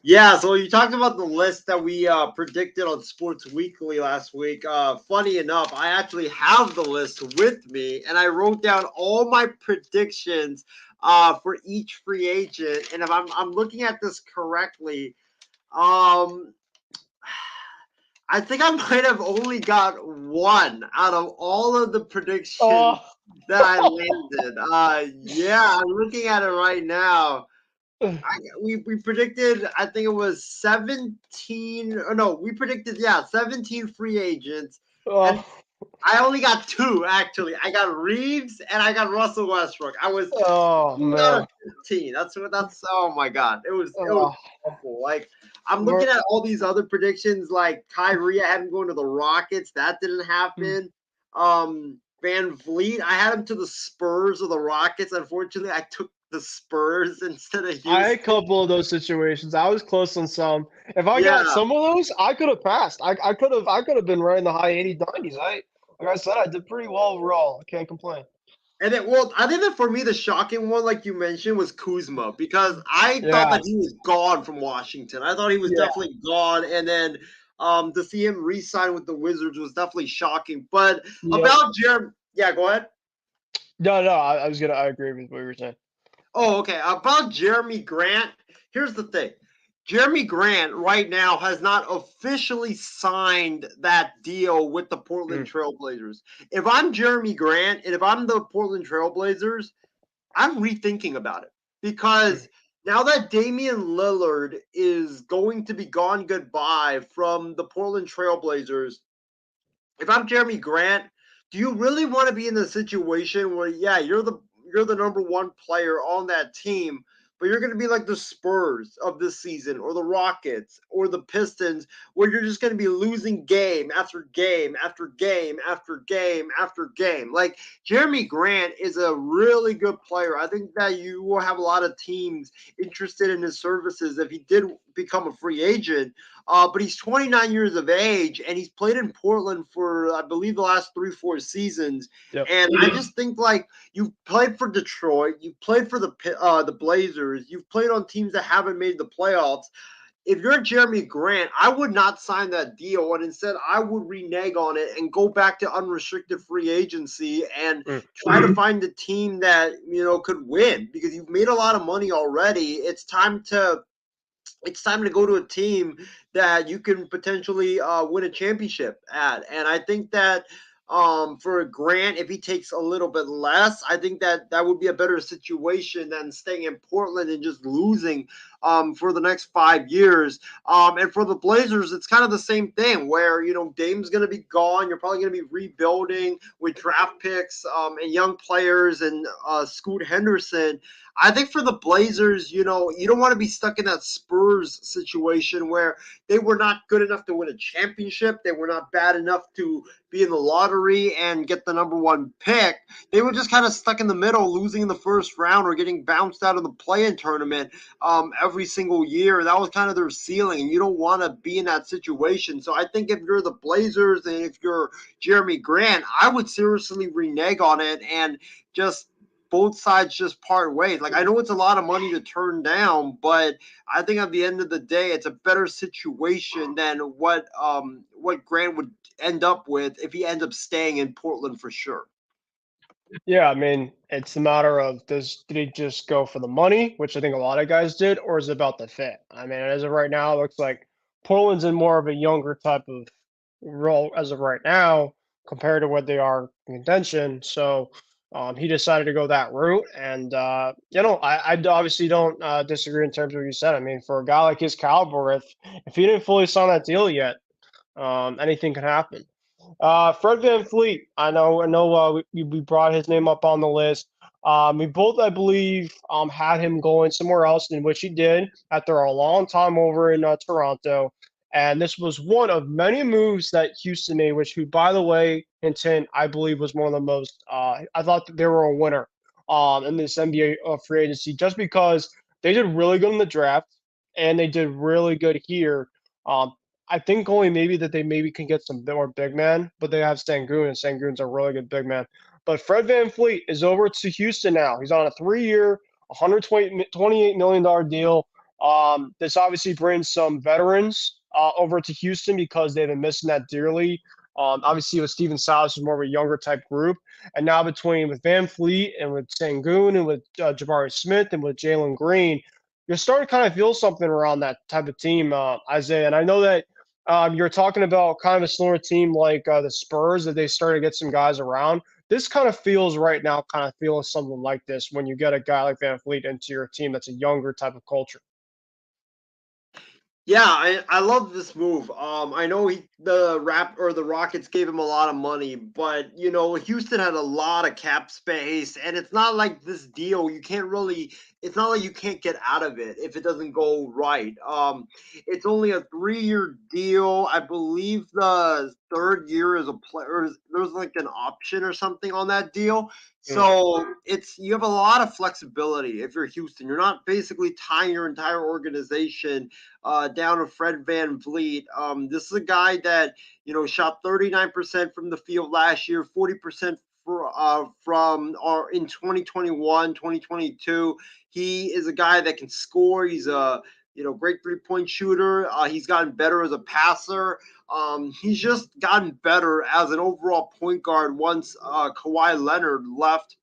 Yeah, so you talked about the list that we predicted on Sports Weekly last week. Funny enough, I actually have the list with me, and I wrote down all my predictions for each free agent. And if I'm looking at this correctly, um, I think I might have only got one out of all of the predictions Oh. that I landed. Yeah, I'm looking at it right now. We predicted, I think it was 17, or no, we predicted, 17 free agents. And I only got two, actually. I got Reeves and I got Russell Westbrook. I was Oh 2 out man. of 15. Oh my God. It was awful. Like, I'm We're- looking at all these other predictions, like Kyrie, I had him going to the Rockets. That didn't happen. Van Vliet, I had him to the Spurs or the Rockets. Unfortunately, I took the Spurs instead of I had a Houston. couple of those situations. I was close on some. If I got Yeah. some of those, I could have passed. I could have been right in the high 80s, 90s. Like I said, I did pretty well overall. I can't complain. And then, well, I think that for me, the shocking one, like you mentioned, was Kuzma because I thought Yeah, that he was gone from Washington. I thought he was yeah, definitely gone. And then to see him re sign with the Wizards was definitely shocking. But yep. about Jeremy, yeah, go ahead. No, I agree with what you were saying. Oh, okay. About Jeremy Grant, here's the thing. Jeremy Grant right now has not officially signed that deal with the Portland Mm. Trailblazers. If I'm Jeremy Grant and if I'm the Portland Trailblazers, I'm rethinking about it because now that Damian Lillard is going to be gone goodbye from the Portland Trailblazers, if I'm Jeremy Grant, do you really want to be in the situation where, yeah, you're the you're the number one player on that team, but you're going to be like the Spurs of this season or the Rockets or the Pistons, where you're just going to be losing game after game after game after game after game. Like, Jeremy Grant is a really good player. I think that you will have a lot of teams interested in his services if he did become a free agent. But he's 29 years of age, and he's played in Portland for, I believe, the last 3-4 seasons. Yep. And I just think, like, you've played for Detroit, you've played for the Blazers, you've played on teams that haven't made the playoffs. If you're Jeremy Grant, I would not sign that deal, and instead I would renege on it and go back to unrestricted free agency and try to find a team that could win, because you've made a lot of money already. It's time to go to a team that you can potentially win a championship at. And I think that for Grant, if he takes a little bit less, I think that would be a better situation than staying in Portland and just losing for the next 5 years. And for the Blazers, it's kind of the same thing where, Dame's going to be gone. You're probably going to be rebuilding with draft picks and young players and Scoot Henderson. I think for the Blazers, you don't want to be stuck in that Spurs situation where they were not good enough to win a championship. They were not bad enough to be in the lottery and get the number one pick. They were just kind of stuck in the middle, losing in the first round or getting bounced out of the play-in tournament every single year. That was kind of their ceiling, and you don't want to be in that situation. So I think if you're the Blazers and if you're Jeremy Grant, I would seriously renege on it and just both sides just part ways. Like, I know it's a lot of money to turn down, but I think at the end of the day, it's a better situation than what Grant would end up with if he ends up staying in Portland for sure. Yeah, I mean, it's a matter of did he just go for the money, which I think a lot of guys did, or is it about the fit? I mean, as of right now, it looks like Portland's in more of a younger type of role as of right now compared to what they are in contention. So he decided to go that route, and I obviously don't disagree in terms of what you said. I mean, for a guy like his caliber, if he didn't fully sign that deal yet, anything can happen. Fred Van Fleet, I know, we brought his name up on the list. We both, I believe, had him going somewhere else, in which he did after a long time over in Toronto. And this was one of many moves that Houston made, who, by the way, Hinton, I believe was one of the most. I thought that they were a winner in this NBA free agency, just because they did really good in the draft and they did really good here. Um, I think only maybe that they maybe can get some more big man, but they have Sangoon, and Sangoon's a really good big man. But Fred Van Fleet is over to Houston now. He's on a 3-year, $128 million deal. This obviously brings some veterans over to Houston because they've been missing that dearly. Obviously, with Steven Silas was more of a younger type group. And now with Van Fleet and with Sangoon and with Jabari Smith and with Jalen Green, you're starting to kind of feel something around that type of team, Isaiah. And I know that you're talking about kind of a slower team like the Spurs, that they started to get some guys around. This kind of feels right now, something like this when you get a guy like Van Fleet into your team that's a younger type of culture. Yeah, I love this move. I know the Rockets gave him a lot of money, but Houston had a lot of cap space, and it's not like this deal you can't really. It's not like you can't get out of it if it doesn't go right. It's only a 3-year deal. I believe the third year is a player. There's like an option or something on that deal. So you have a lot of flexibility if you're Houston. You're not basically tying your entire organization down to Fred Van Vliet. This is a guy that shot 39% from the field last year, 40% from in 2021, 2022. He is a guy that can score. He's a great 3-point shooter. He's gotten better as a passer. He's just gotten better as an overall point guard once Kawhi Leonard left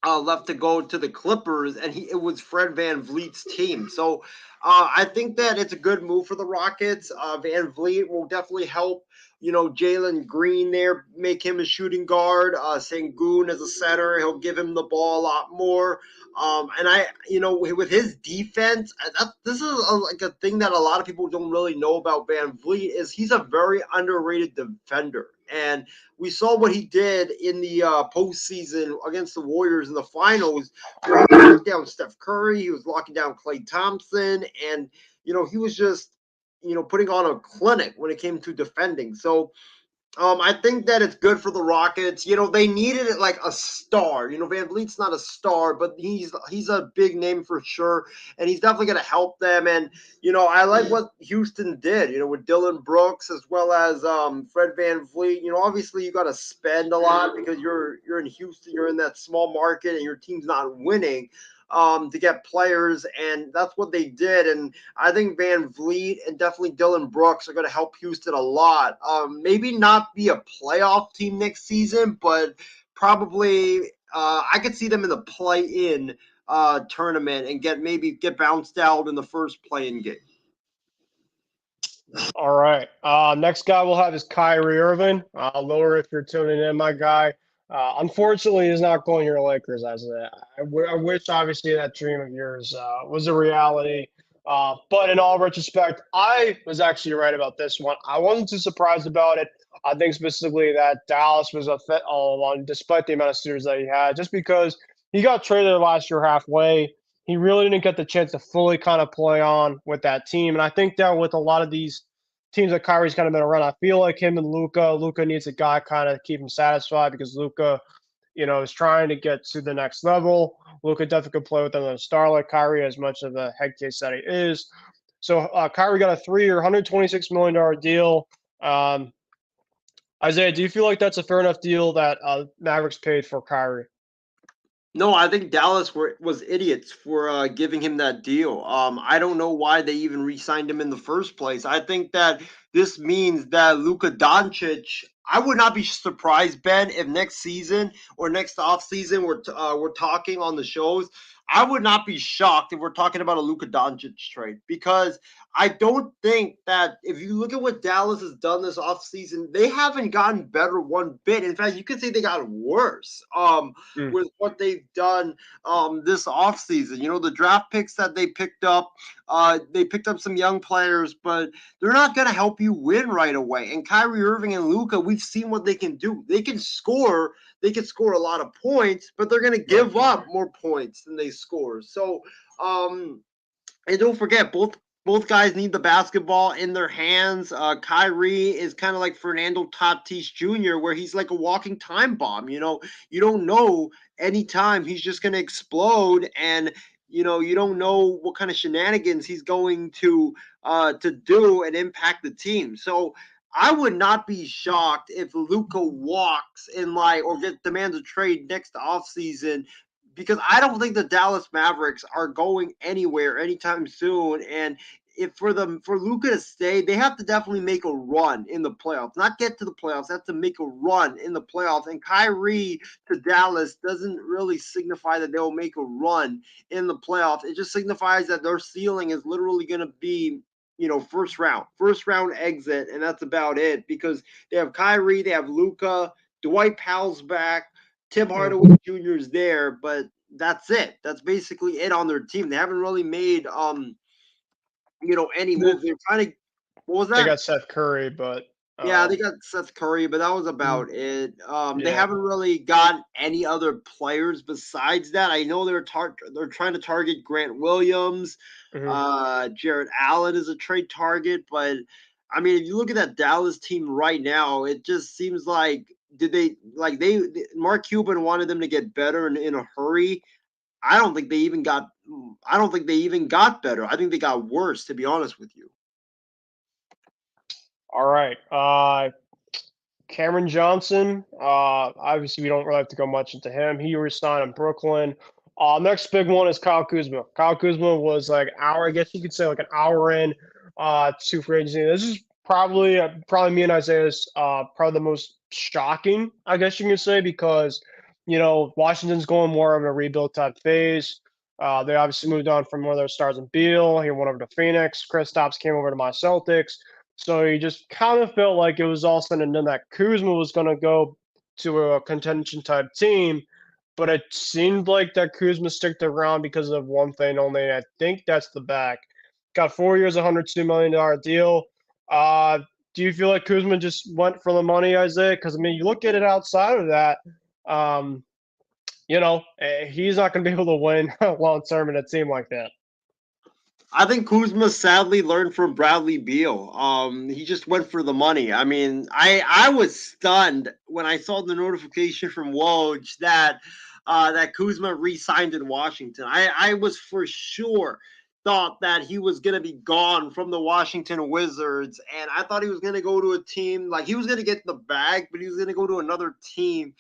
to go to the Clippers, and it was Fred Van Vliet's team. So I think that it's a good move for the Rockets. Van Vliet will definitely help, Jalen Green there, make him a shooting guard. Sangoon as a center, he'll give him the ball a lot more. With his defense, this is like a thing that a lot of people don't really know about Van Vliet is he's a very underrated defender. And we saw what he did in the postseason against the Warriors in the finals, where he locked down Steph Curry, he was locking down Klay Thompson, and he was just putting on a clinic when it came to defending. So I think that it's good for the Rockets. They needed it like a star. Van Vliet's not a star, but he's a big name for sure, and he's definitely going to help them. And I like what Houston did. With Dylan Brooks as well as Fred Van Vliet. Obviously you got to spend a lot because you're in Houston, you're in that small market, and your team's not winning. To get players, and that's what they did. And I think Van Vliet and definitely Dylan Brooks are going to help Houston a lot. Maybe not be a playoff team next season, but probably I could see them in the play-in tournament and get bounced out in the first play-in game. All right. Next guy we'll have is Kyrie Irving. Lower if you're tuning in, my guy. Unfortunately, he's not going to your Lakers as that. I wish, obviously, that dream of yours was a reality. But in all retrospect, I was actually right about this one. I wasn't too surprised about it. I think specifically that Dallas was a fit all along, despite the amount of suitors that he had, just because he got traded last year halfway. He really didn't get the chance to fully kind of play on with that team. And I think that with a lot of these teams that Kyrie's kind of been around, I feel like him and Luka needs a guy kind of keep him satisfied because Luka, is trying to get to the next level. Luka definitely could play with them as a star like Kyrie, as much of a head case that he is. So Kyrie got a 3-year, $126 million deal. Isaiah, do you feel like that's a fair enough deal that Mavericks paid for Kyrie? No, I think Dallas was idiots for giving him that deal. I don't know why they even re-signed him in the first place. I think that this means that Luka Doncic. I would not be surprised, Ben, if next season or next offseason we're talking on the shows. I would not be shocked if we're talking about a Luka Doncic trade because I don't think that if you look at what Dallas has done this offseason, they haven't gotten better one bit. In fact, you could say they got worse. With what they've done this offseason. The draft picks that they picked up some young players, but they're not going to help you win right away. And Kyrie Irving and Luka, we've seen what they can do. They can score a lot of points, but they're going to give up more points than they score. So, and don't forget, both guys need the basketball in their hands. Kyrie is kind of like Fernando Tatis Jr., where he's like a walking time bomb. You don't know anytime he's just going to explode, and you don't know what kind of shenanigans he's going to do and impact the team. So I would not be shocked if Luka walks in or demands a trade next offseason because I don't think the Dallas Mavericks are going anywhere anytime soon. And if for Luka to stay, they have to definitely make a run in the playoffs. Not get to the playoffs, they have to make a run in the playoffs. And Kyrie to Dallas doesn't really signify that they'll make a run in the playoffs. It just signifies that their ceiling is literally going to be first round exit, and that's about it because they have Kyrie, they have Luka, Dwight Powell's back, Tim Hardaway Jr. is there, but that's it. That's basically it on their team. They haven't really made any moves. They're trying to. What was that? They got Seth Curry, but yeah, they got Seth Curry, but that was about it. They yeah. haven't really got any other players besides that. I know they're trying to target Grant Williams. Jared Allen is a trade target, but I mean, if you look at that Dallas team right now, it just seems like Mark Cuban wanted them to get better in a hurry. I don't think they even got better. I think they got worse, to be honest with you. All right. Cameron Johnson. Obviously, we don't really have to go much into him. He resigned in Brooklyn. Next big one is Kyle Kuzma. Kyle Kuzma was like an hour, I guess you could say, like an hour in to free agency. This is probably me and Isaiah's probably the most shocking, I guess you can say, because Washington's going more of a rebuild type phase. They obviously moved on from one of their stars in Beal. He went over to Phoenix. Kristaps came over to my Celtics. So he just kind of felt like it was all said and done that Kuzma was going to go to a contention type team. But it seemed like that Kuzma sticked around because of one thing only. And I think that's the back. Got 4 years, $102 million deal. Do do you feel like Kuzma just went for the money, Isaiah? Because I mean, you look at it outside of that, um, he's not going to be able to win long term in a team like that. I think Kuzma sadly learned from Bradley Beal. He just went for the money. I mean, I was stunned when I saw the notification from Woj that Kuzma re-signed in Washington. I was for sure thought that he was going to be gone from the Washington Wizards, and I thought he was going to go to a team like he was going to get the bag, but he was going to go to another team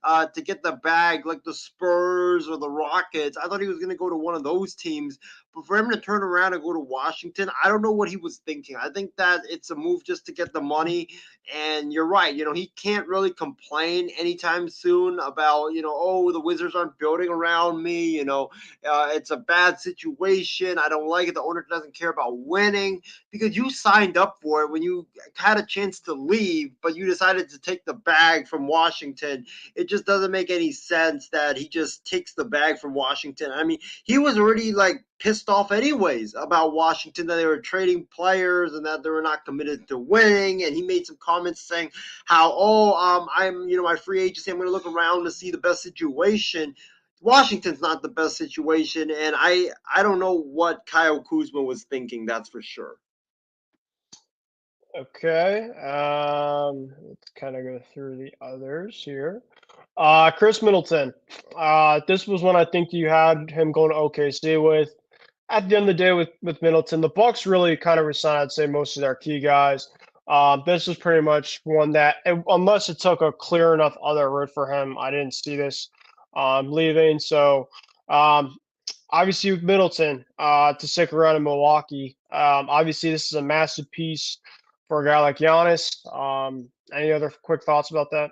to get the bag, like the Spurs or the Rockets. I thought he was going to go to one of those teams. But for him to turn around and go to Washington, I don't know what he was thinking. I think that it's a move just to get the money. And you're right. He can't really complain anytime soon about, oh, the Wizards aren't building around me. It's a bad situation. I don't like it. The owner doesn't care about winning because you signed up for it when you had a chance to leave, but you decided to take the bag from Washington. It just doesn't make any sense that he just takes the bag from Washington. I mean, he was already like pissed off anyways about Washington, that they were trading players and that they were not committed to winning. And he made some comments saying how, I'm, my free agency, I'm going to look around to see the best situation. Washington's not the best situation, and I don't know what Kyle Kuzma was thinking, that's for sure. Okay. Let's kind of go through the others here. Chris Middleton. This was one I think you had him going to OKC with. At the end of the day, with Middleton, the Bucks really kind of resigned, I'd say, most of their key guys. This was pretty much one that, unless it took a clear enough other route for him, I didn't see this leaving. So, obviously, with Middleton to stick around in Milwaukee, obviously, this is a massive piece for a guy like Giannis. Any other quick thoughts about that?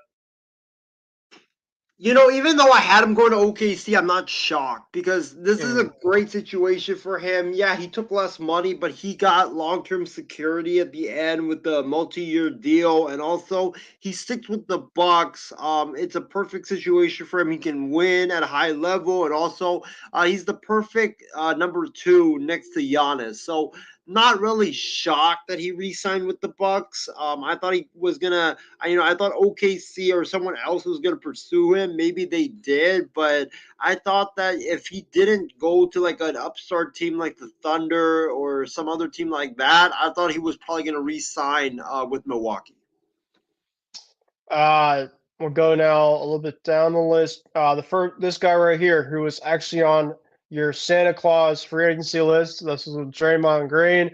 Even though I had him going to OKC, I'm not shocked because this is a great situation for him. Yeah, he took less money, but he got long-term security at the end with the multi-year deal, and also he sticks with the Bucks. It's a perfect situation for him. He can win at a high level, and also he's the perfect number 2 next to Giannis. So not really shocked that he re-signed with the Bucks. I thought he was gonna, I thought OKC or someone else was gonna pursue him. Maybe they did, but I thought that if he didn't go to like an upstart team like the Thunder or some other team like that, I thought he was probably gonna re-sign with Milwaukee. We'll go now a little bit down the list. This guy right here, who was actually on your Santa Claus free agency list. This was with Draymond Green.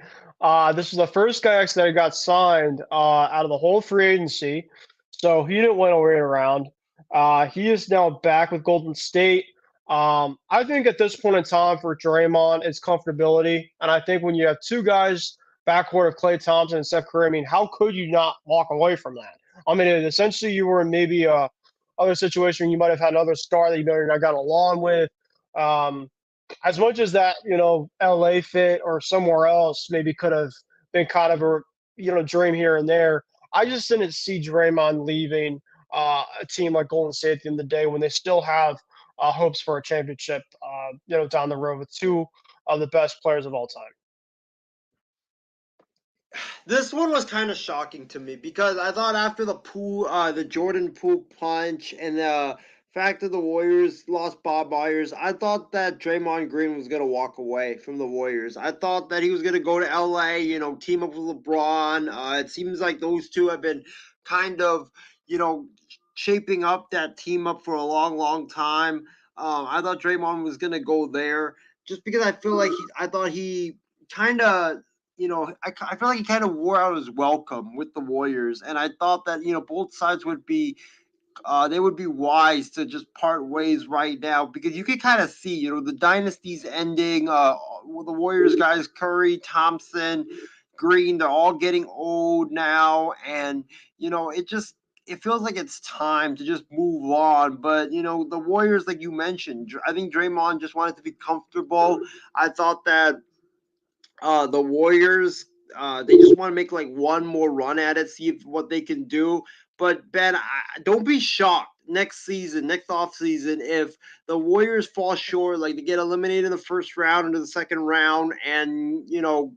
This was the first guy actually that got signed out of the whole free agency, so he didn't want to wait around. He is now back with Golden State. I think at this point in time for Draymond, it's comfortability, and I think when you have two guys backcourt of Klay Thompson and Steph Curry, I mean, how could you not walk away from that? I mean, essentially, you were in maybe a other situation. You might have had another star that you maybe not got along with. Um, as much as that, LA fit or somewhere else maybe could have been kind of a, dream here and there. I just didn't see Draymond leaving a team like Golden State at the end of the day when they still have hopes for a championship, down the road with two of the best players of all time. This one was kind of shocking to me because I thought after the Jordan Poole punch and the fact that the Warriors lost Bob Myers, I thought that Draymond Green was gonna walk away from the Warriors. I thought that he was gonna go to LA, team up with LeBron. It seems like those two have been kind of, you know, shaping up that team up for a long, long time. I thought Draymond was gonna go there just because I feel like I thought he kind of I feel like he kind of wore out his welcome with the Warriors, and I thought that both sides would be they would be wise to just part ways right now because you can kind of see the dynasty's ending. The Warriors guys, Curry, Thompson, Green, they're all getting old now, and it feels like it's time to just move on. But the Warriors, like you mentioned, I think Draymond just wanted to be comfortable. I thought that the Warriors, they just want to make like one more run at it, see what they can do. But Ben, don't be shocked next offseason, if the Warriors fall short, like they get eliminated in the first round into the second round, and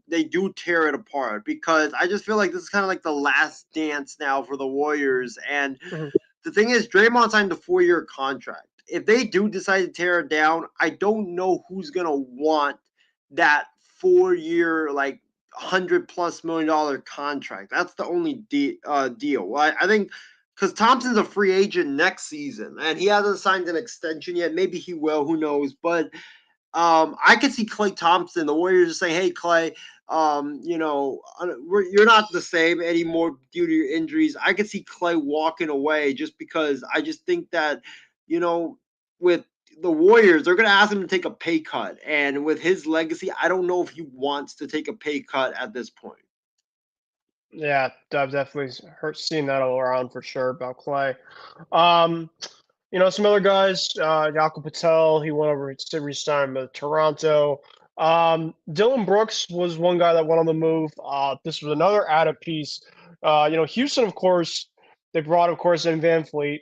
they do tear it apart, because I just feel like this is kind of like the last dance now for the Warriors. And Mhm. the thing is, Draymond signed a 4-year contract. If they do decide to tear it down, I don't know who's gonna want that 4-year, like $100+ million contract. That's the only deal. I think because Thompson's a free agent next season and he hasn't signed an extension yet. Maybe he will. Who knows? But I could see Klay Thompson, the Warriors, just saying, "Hey, Klay, you're not the same anymore due to your injuries." I could see Klay walking away just because I just think that, with the Warriors, they're going to ask him to take a pay cut. And with his legacy, I don't know if he wants to take a pay cut at this point. Yeah, I've definitely seen that all around for sure about Clay. Um, some other guys, Jakob Patel, he went over to re-sign with Toronto. Dylan Brooks was one guy that went on the move. This was another added piece. Houston, of course, they brought, of course, in Van Fleet.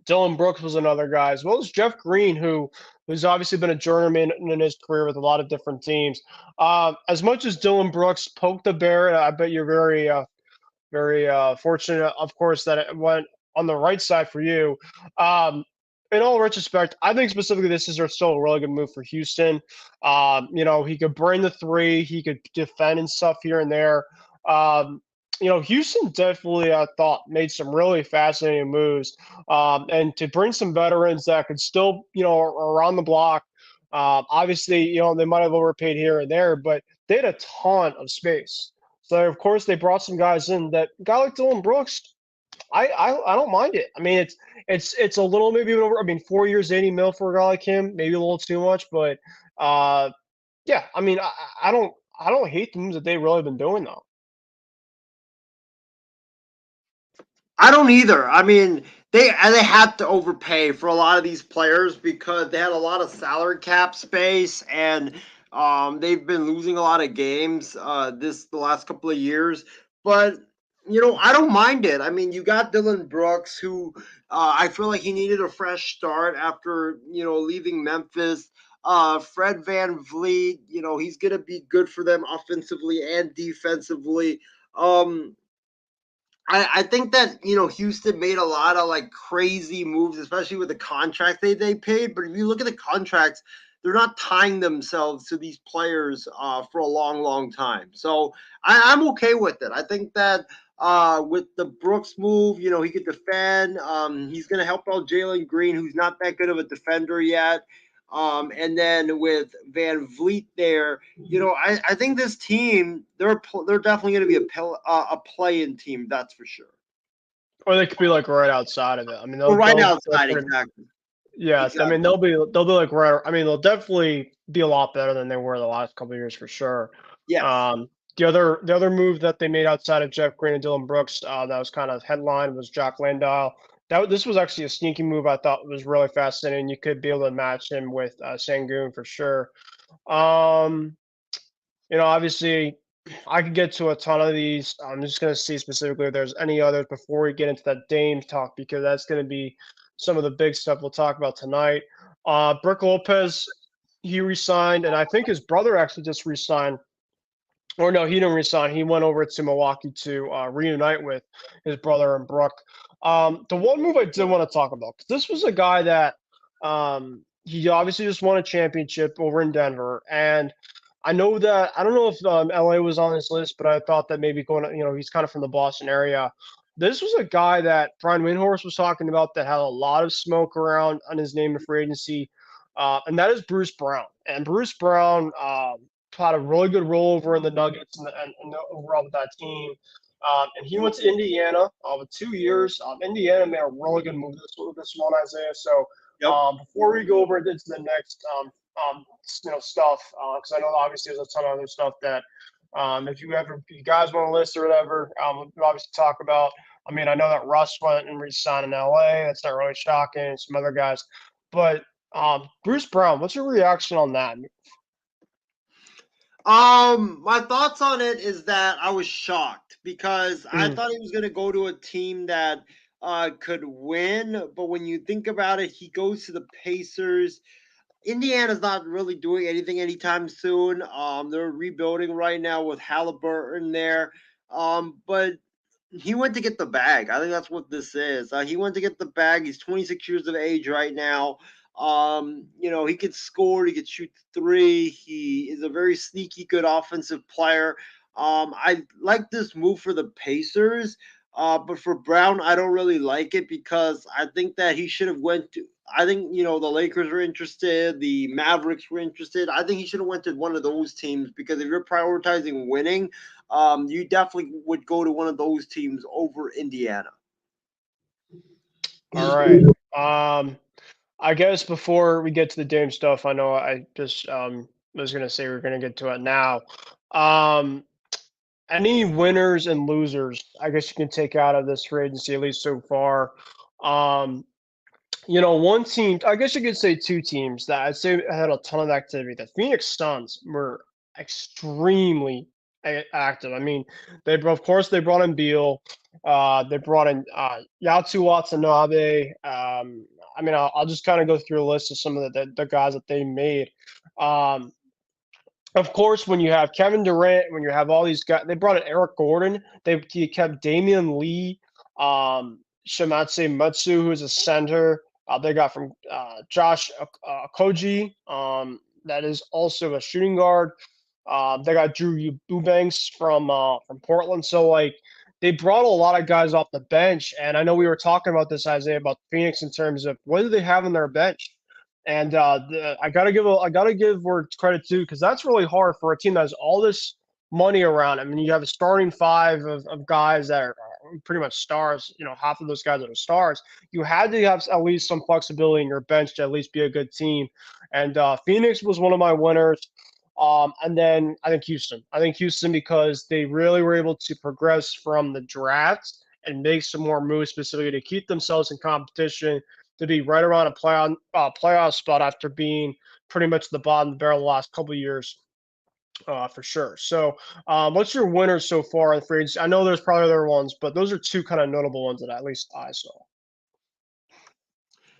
Dylan Brooks was another guy, as well as Jeff Green, who's obviously been a journeyman in his career with a lot of different teams. As much as Dylan Brooks poked the bear, I bet you're very fortunate, of course, that it went on the right side for you. In all retrospect, I think specifically this is still a really good move for Houston. He could bring the three, he could defend and stuff here and there. Houston definitely, I thought, made some really fascinating moves. And to bring some veterans that could still, around the block. Obviously, they might have overpaid here and there, but they had a ton of space. So of course they brought some guys in. That guy like Dylan Brooks, I don't mind it. I mean it's a little maybe over. I mean 4 years, 80 mil for a guy like him, maybe a little too much, but yeah. I mean I don't hate the moves that they've really been doing though. I don't either. I mean, they had to overpay for a lot of these players because they had a lot of salary cap space, and they've been losing a lot of games the last couple of years. But I don't mind it. I mean, you got Dylan Brooks, who I feel like he needed a fresh start after leaving Memphis. Fred Van Vliet, he's gonna be good for them offensively and defensively. I think that Houston made a lot of like crazy moves, especially with the contract they paid. But if you look at the contracts, they're not tying themselves to these players for a long time. So I'm okay with it. I think that with the Brooks move, he could defend. He's going to help out Jalen Green, who's not that good of a defender yet. And then with Van Vliet there, I think this team they're definitely going to be a play-in team. That's for sure. Or they could be like right outside of it. I mean Or right they'll outside, exactly. yeah, I mean Exactly. they'll be like right. I mean they'll definitely be a lot better than they were the last couple of years for sure. Yes. The other move that they made outside of Jeff Green and Dylan Brooks that was kind of headline was Jack Landau. This was actually a sneaky move. I thought was really fascinating. You could be able to match him with Sangoon for sure. Um, obviously, I could get to a ton of these. I'm just going to see specifically if there's any others before we get into that Dame talk, because that's going to be some of the big stuff we'll talk about tonight. Brook Lopez, he resigned, and I think his brother actually just resigned. Or no, he didn't resign. He went over to Milwaukee to reunite with his brother and Brook. The one move I did want to talk about, 'cause this was a guy that he obviously just won a championship over in Denver, and I know that I don't know if LA was on this list, but I thought that maybe he's kind of from the Boston area. This was a guy that Brian Windhorst was talking about that had a lot of smoke around on his name in free agency, and that is Bruce Brown. And Bruce Brown had a really good rollover in the Nuggets and overall with that team. And he went to Indiana with 2 years. Indiana made a really good move this one, Isaiah. So Yep. before we go over into the next stuff, because I know obviously there's a ton of other stuff that if you guys want to list or whatever, we'll obviously talk about. I mean, I know that Russ went and re-signed in LA. That's not really shocking. Some other guys, but Bruce Brown, what's your reaction on that? My thoughts on it is that I was shocked because I Mm, thought he was going to go to a team that could win. But when you think about it, he goes to the Pacers. Indiana's not really doing anything anytime soon. They're rebuilding right now with Halliburton there. But he went to get the bag. I think that's what this is. He went to get the bag. He's 26 years of age right now. He could score. He could shoot three. He is a very sneaky, good offensive player. I like this move for the Pacers. But for Brown, I don't really like it because I think that he should have went to. I think the Lakers were interested, the Mavericks were interested. I think he should have went to one of those teams because if you're prioritizing winning, you definitely would go to one of those teams over Indiana. All right. I guess before we get to the Dame stuff, I know I just was gonna say we're gonna get to it now. Um, any winners and losers, I guess you can take out of this free agency, at least so far. Um, one team, I guess you could say two teams that I'd say had a ton of activity. The Phoenix Suns were extremely active. I mean, of course they brought in Beal, they brought in Yatu Watanabe. I mean, I'll just kind of go through a list of some of the guys that they made. Um, of course, when you have Kevin Durant, when you have all these guys, they brought in Eric Gordon. He kept Damian Lee, Shimatse Mutsu, who's a center. They got from Josh Koji, that is also a shooting guard. They got Drew Eubanks from Portland. So like they brought a lot of guys off the bench, and I know we were talking about this, Isaiah, about Phoenix in terms of what do they have on their bench. And I gotta give where it's credit to because that's really hard for a team that has all this money around. I mean, you have a starting five of guys that are pretty much stars. Half of those guys are stars. You had to have at least some flexibility in your bench to at least be a good team. And Phoenix was one of my winners. And then I think Houston. I think Houston because they really were able to progress from the draft and make some more moves specifically to keep themselves in competition to be right around a playoff spot after being pretty much the bottom of the barrel the last couple of years, for sure. So, what's your winners so far in free agency? I know there's probably other ones, but those are two kind of notable ones that at least I saw.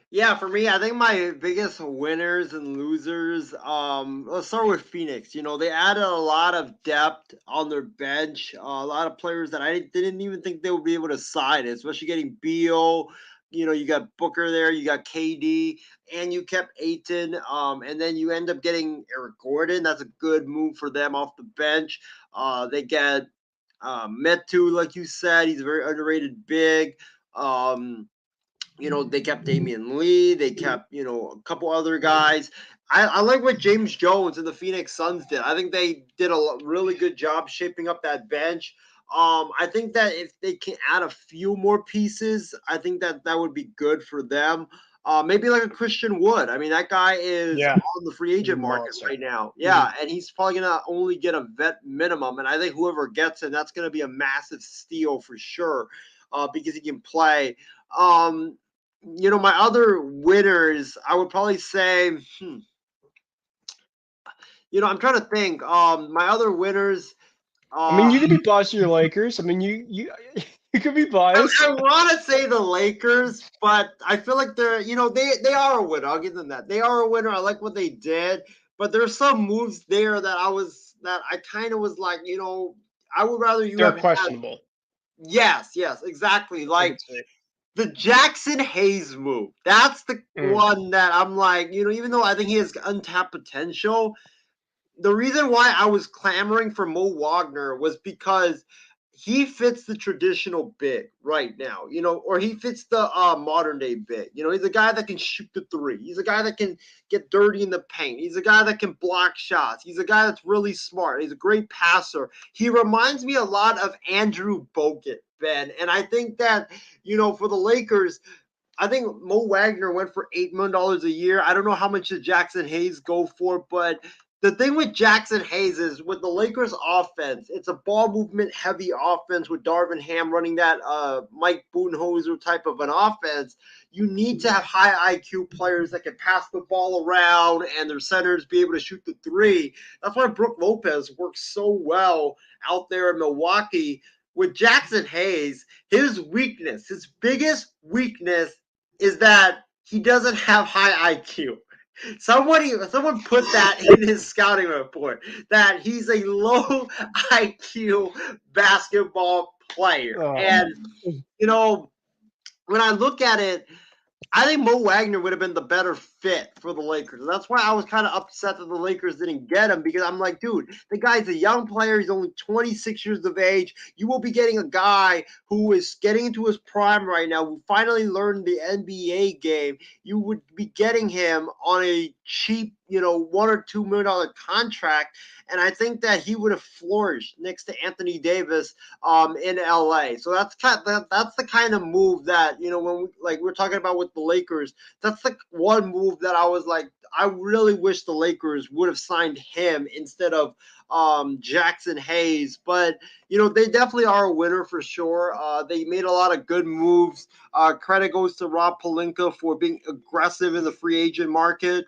Yeah, for me, I think my biggest winners and losers. Let's start with Phoenix. They added a lot of depth on their bench, a lot of players that I didn't even think they would be able to sign, especially getting Beal. You got Booker there, you got KD, and you kept Aiton. And then you end up getting Eric Gordon. That's a good move for them off the bench. They get Metu, like you said, he's a very underrated big. They kept Damian Lee. They kept, a couple other guys. I like what James Jones and the Phoenix Suns did. I think they did a really good job shaping up that bench. I think that if they can add a few more pieces, I think that would be good for them. Maybe like a Christian Wood. I mean, that guy is Yeah, on the free agent market monster. right now. Mm-hmm. Yeah, and he's probably going to only get a vet minimum. And I think whoever gets him, that's going to be a massive steal for sure because he can play. My other winners, I would probably say, I'm trying to think. My other winners. I mean, you could be biased to your Lakers. I mean, you you could be biased. I want to say the Lakers, but I feel like they are a winner. I'll give them that. They are a winner. I like what they did, but there's some moves there that I kind of was like, I would rather you They're have had. questionable. Yes, exactly. I Like could say. the Jackson Hayes move. That's the one that I'm like, even though I think he has untapped potential, the reason why I was clamoring for Mo Wagner was because he fits the traditional big right now, or he fits the modern day big. He's a guy that can shoot the three. He's a guy that can get dirty in the paint. He's a guy that can block shots. He's a guy that's really smart. He's a great passer. He reminds me a lot of Andrew Bogut, Ben. And I think that, for the Lakers, I think Mo Wagner went for $8 million a year. I don't know how much did Jackson Hayes go for, but the thing with Jackson Hayes is with the Lakers offense, it's a ball movement heavy offense with Darvin Ham running that Mike Budenholzer type of an offense. You need to have high IQ players that can pass the ball around and their centers be able to shoot the three. That's why Brook Lopez works so well out there in Milwaukee. with Jackson Hayes, his weakness, his biggest weakness is that he doesn't have high IQ. Someone put that in his scouting report that he's a low IQ basketball player. And you know, when I look at it, I think Mo Wagner would have been the better fit for the Lakers. And that's why I was kind of upset that the Lakers didn't get him, because I'm like, dude, the guy's a young player. He's only 26 years of age. You will be getting a guy who is getting into his prime right now, who finally learned the NBA game. You would be getting him on a cheap, $1 or $2 million contract. And I think that he would have flourished next to Anthony Davis in LA. So that's the kind of move that, when we're talking about with the Lakers, that's the one move that I was like, I really wish the Lakers would have signed him instead of Jackson Hayes. But they definitely are a winner for sure. They made a lot of good moves. Credit goes to Rob Pelinka for being aggressive in the free agent market.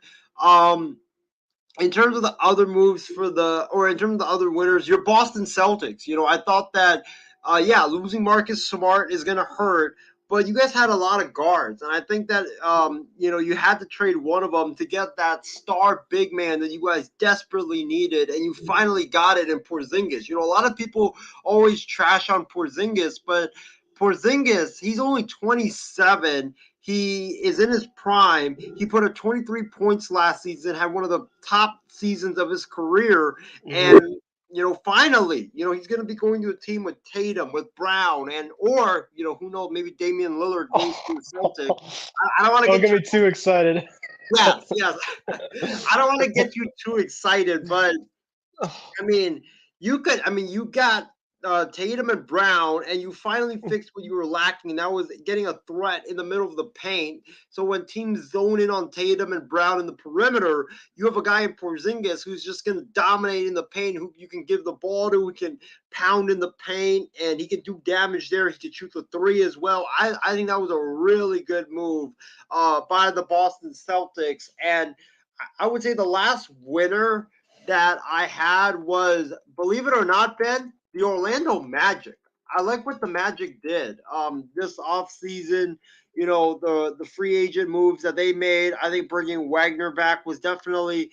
In terms of the other moves in terms of the other winners, your Boston Celtics. I thought that, losing Marcus Smart is going to hurt, but you guys had a lot of guards, and I think that, you had to trade one of them to get that star big man that you guys desperately needed, and you finally got it in Porzingis. A lot of people always trash on Porzingis, but Porzingis, he's only 27. He is in his prime. He put up 23 points last season, had one of the top seasons of his career. And, finally, he's going to be going to a team with Tatum, with Brown, or, who knows, maybe Damian Lillard goes to the Celtics. I don't want to get me too excited. Yes. I don't want to get you too excited, but, you got Tatum and Brown, and you finally fixed what you were lacking, and that was getting a threat in the middle of the paint. So when teams zone in on Tatum and Brown in the perimeter, you have a guy in Porzingis who's just going to dominate in the paint, who you can give the ball to, who can pound in the paint, and he can do damage there. He can shoot the three as well. I think that was a really good move by the Boston Celtics. And I would say the last winner that I had was, believe it or not, Ben, the Orlando Magic. I like what the Magic did this offseason. The free agent moves that they made. I think bringing Wagner back was definitely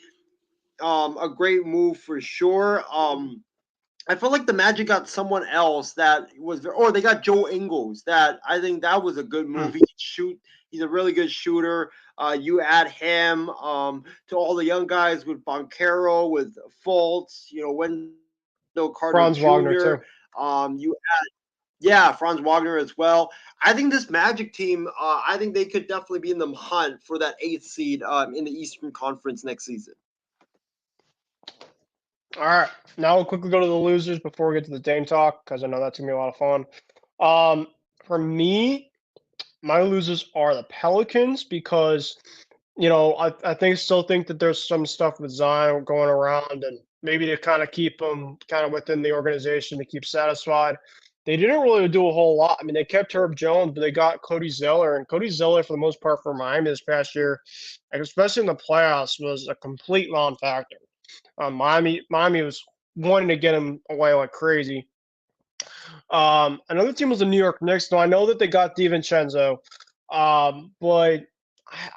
a great move for sure. I feel like the Magic got someone else that was, or they got Joe Ingles. That I think that was a good move. He can shoot. He's a really good shooter. You add him to all the young guys with Boncaro, with Fultz, Wendell Carter Franz Jr. Wagner too. You add, Franz Wagner as well. I think this Magic team, I think they could definitely be in the hunt for that 8th seed in the Eastern Conference next season. All right, now we'll quickly go to the losers before we get to the Dame talk, because I know that's gonna be a lot of fun. For me, my losers are the Pelicans, because I still think that there's some stuff with Zion going around, and maybe to kind of keep them kind of within the organization to keep satisfied. They didn't really do a whole lot. They kept Herb Jones, but they got Cody Zeller, and Cody Zeller, for the most part, for Miami this past year, especially in the playoffs, was a complete non-factor. Miami was wanting to get him away like crazy. Another team was the New York Knicks. Now I know that they got DiVincenzo, but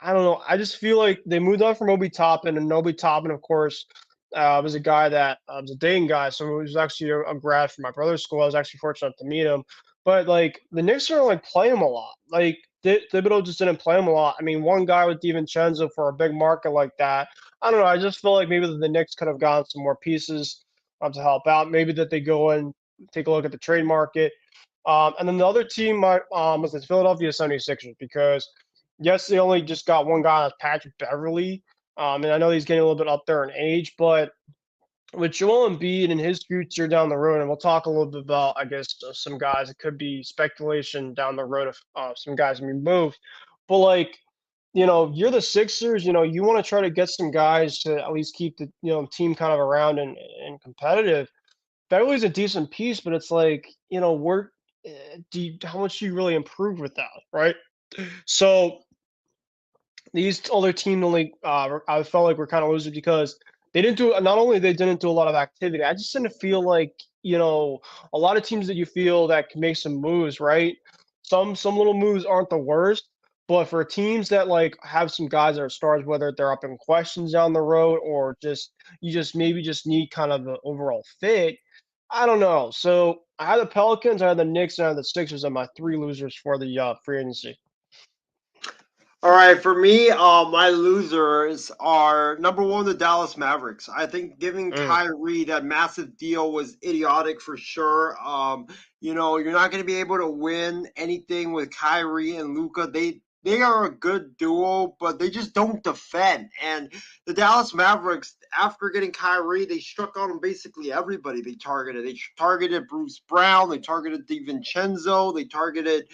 I don't know. I just feel like they moved on from Obi Toppin, and Obi Toppin, of course, was a guy that was a Dayton guy, so he was actually a grad from my brother's school. I was actually fortunate to meet him. But the Knicks are play him a lot. Thibodeau just didn't play him a lot. One guy with DiVincenzo for a big market like that. I don't know. I just feel like maybe the Knicks could have gotten some more pieces to help out. Maybe that they go and take a look at the trade market. And then the other team was the Philadelphia 76ers, because, yes, they only just got one guy, that's Patrick Beverley. And I know he's getting a little bit up there in age, but with Joel Embiid and his future down the road, and we'll talk a little bit about, I guess, some guys. It could be speculation down the road of some guys being moved. But, you're the Sixers, you want to try to get some guys to at least keep the team kind of around and competitive. Beverly's a decent piece, but it's where how much do you really improve with that, right? So these other teams only I felt like we're kind of losing because they didn't do not only they didn't do a lot of activity. I just didn't feel like a lot of teams that you feel that can make some moves, right? Some little moves aren't the worst, but for teams that like have some guys that are stars, whether they're up in questions down the road or just you just maybe just need kind of the overall fit. I don't know. So I had the Pelicans, I had the Knicks, and I had the Sixers as my three losers for the free agency. All right, for me, my losers are number one, the Dallas Mavericks. I think giving Mm. Kyrie that massive deal was idiotic for sure. You're not going to be able to win anything with Kyrie and Luka. They are a good duo, but they just don't defend. And the Dallas Mavericks, after getting Kyrie, they struck on basically everybody they targeted. They targeted Bruce Brown, they targeted DiVincenzo, they targeted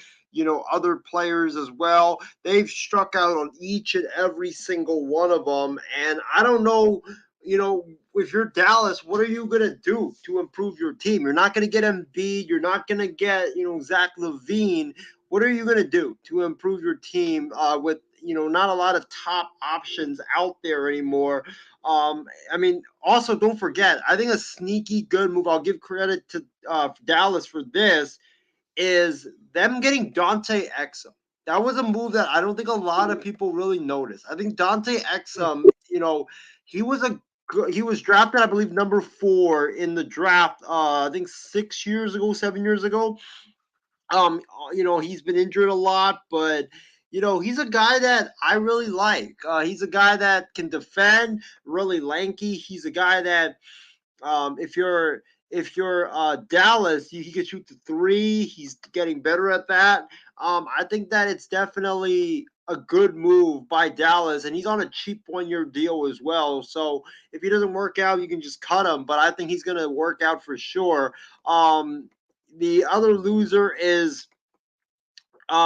other players as well. They've struck out on each and every single one of them. And I don't know, if you're Dallas, what are you going to do to improve your team? You're not going to get Embiid. You're not going to get, Zach LaVine. What are you going to do to improve your team with, not a lot of top options out there anymore? Also don't forget, I think a sneaky good move, I'll give credit to Dallas for this, is them getting Dante Exum. That was a move that I don't think a lot of people really noticed. I think Dante Exum, he was he was drafted, I believe, number 4 in the draft. I think 6 years ago, 7 years ago. He's been injured a lot, but he's a guy that I really like. He's a guy that can defend, really lanky. He's a guy that if you're Dallas, he can shoot the three. He's getting better at that. I think that it's definitely a good move by Dallas, and he's on a cheap 1-year deal as well. So if he doesn't work out, you can just cut him. But I think he's going to work out for sure. The other loser is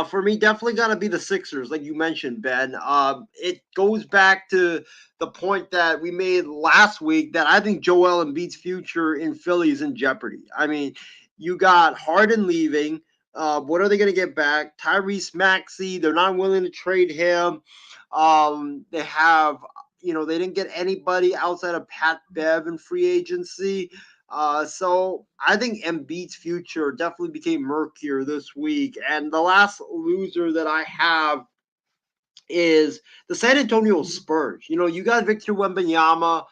for me, definitely got to be the Sixers, like you mentioned, Ben. It goes back to the point that we made last week that I think Joel Embiid's future in Philly is in jeopardy. I mean, you got Harden leaving. What are they going to get back? Tyrese Maxey, they're not willing to trade him. They have, they didn't get anybody outside of Pat Bev in free agency. So I think Embiid's future definitely became murkier this week. And the last loser that I have is the San Antonio Spurs. You got Victor Wembanyama.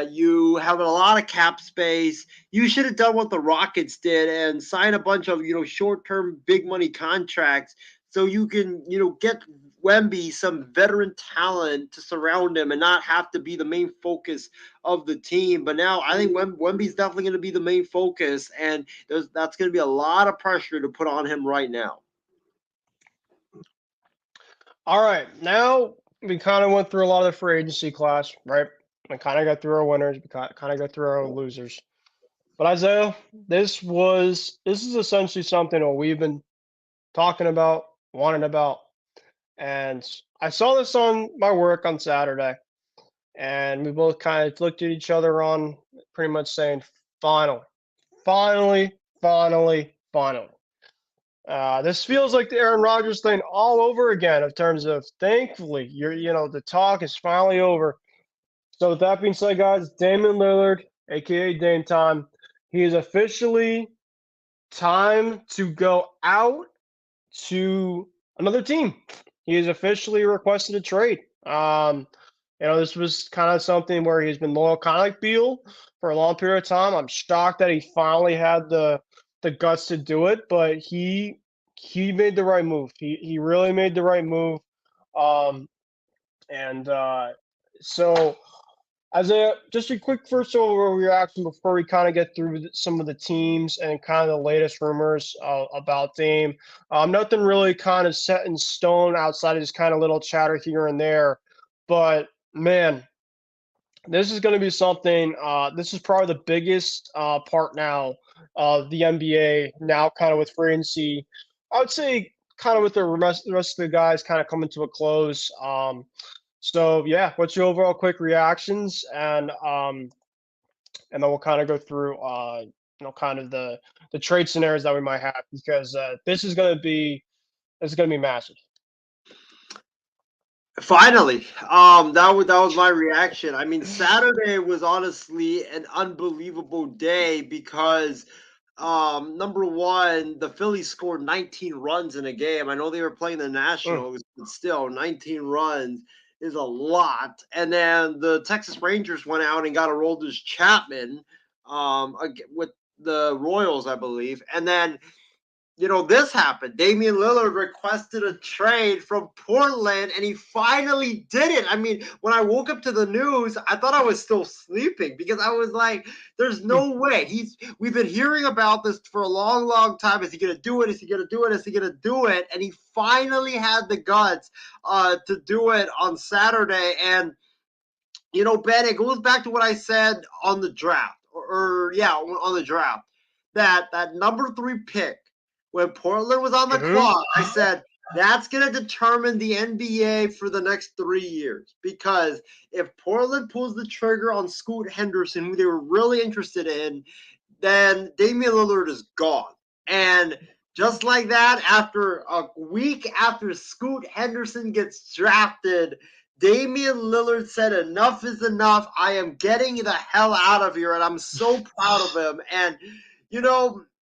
You have a lot of cap space. You should have done what the Rockets did and sign a bunch of short-term big money contracts so you can get Wemby some veteran talent to surround him and not have to be the main focus of the team. But now I think Wemby's definitely going to be the main focus, and that's going to be a lot of pressure to put on him right now. All right, now we kind of went through a lot of the free agency class, right? We kind of got through our winners, we kind of got through our losers. But Isaiah, this is essentially something that we've been talking about, wanting about, and I saw this on my work on Saturday, and we both kind of looked at each other on pretty much saying, finally, finally, finally, finally. This feels like the Aaron Rodgers thing all over again in terms of thankfully the talk is finally over. So with that being said, guys, Damian Lillard, aka Dame Time, he is officially time to go out to another team. He has officially requested a trade. This was kind of something where he's been loyal, kind of like Beal, for a long period of time. I'm shocked that he finally had the guts to do it, but he made the right move. He really made the right move. And so just a quick first overreaction before we kind of get through some of the teams and kind of the latest rumors about Dame. Nothing really kind of set in stone outside of just kind of little chatter here and there. But man, this is going to be something. This is probably the biggest part now of the NBA now, kind of with free agency. I would say kind of with the rest of the guys kind of coming to a close. So yeah, what's your overall quick reactions, and then we'll kind of go through kind of the trade scenarios that we might have, because this is going to be massive. Finally, that was my reaction. I mean, Saturday was honestly an unbelievable day because number one, the Phillies scored 19 runs in a game. I know they were playing the Mm. Nationals, but still, 19 runs is a lot. And then the Texas Rangers went out and got Aroldis Chapman with the Royals, I believe. And then this happened. Damian Lillard requested a trade from Portland, and he finally did it. I mean, when I woke up to the news, I thought I was still sleeping because I was like, "There's no way." We've been hearing about this for a long, long time. Is he gonna do it? Is he gonna do it? Is he gonna do it? And he finally had the guts to do it on Saturday. And Ben, it goes back to what I said on the draft, or yeah, on the draft, that number 3 pick when Portland was on the Mm-hmm. clock. I said that's going to determine the NBA for the next 3 years, because if Portland pulls the trigger on Scoot Henderson, who they were really interested in, then Damian Lillard is gone. And just like that, after a week after Scoot Henderson gets drafted, Damian Lillard said, "Enough is enough. I am getting the hell out of here." And I'm so proud of him. And,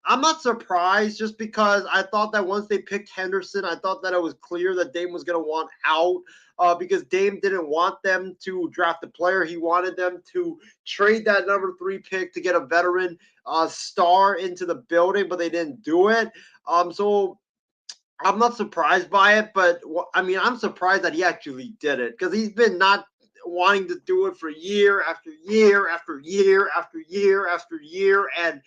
I'm not surprised, just because I thought that once they picked Henderson, I thought that it was clear that Dame was going to want out, because Dame didn't want them to draft a player. He wanted them to trade that number 3 pick to get a veteran star into the building, but they didn't do it. So I'm not surprised by it, but I mean, I'm surprised that he actually did it, because he's been not wanting to do it for year after year after year after year after year, and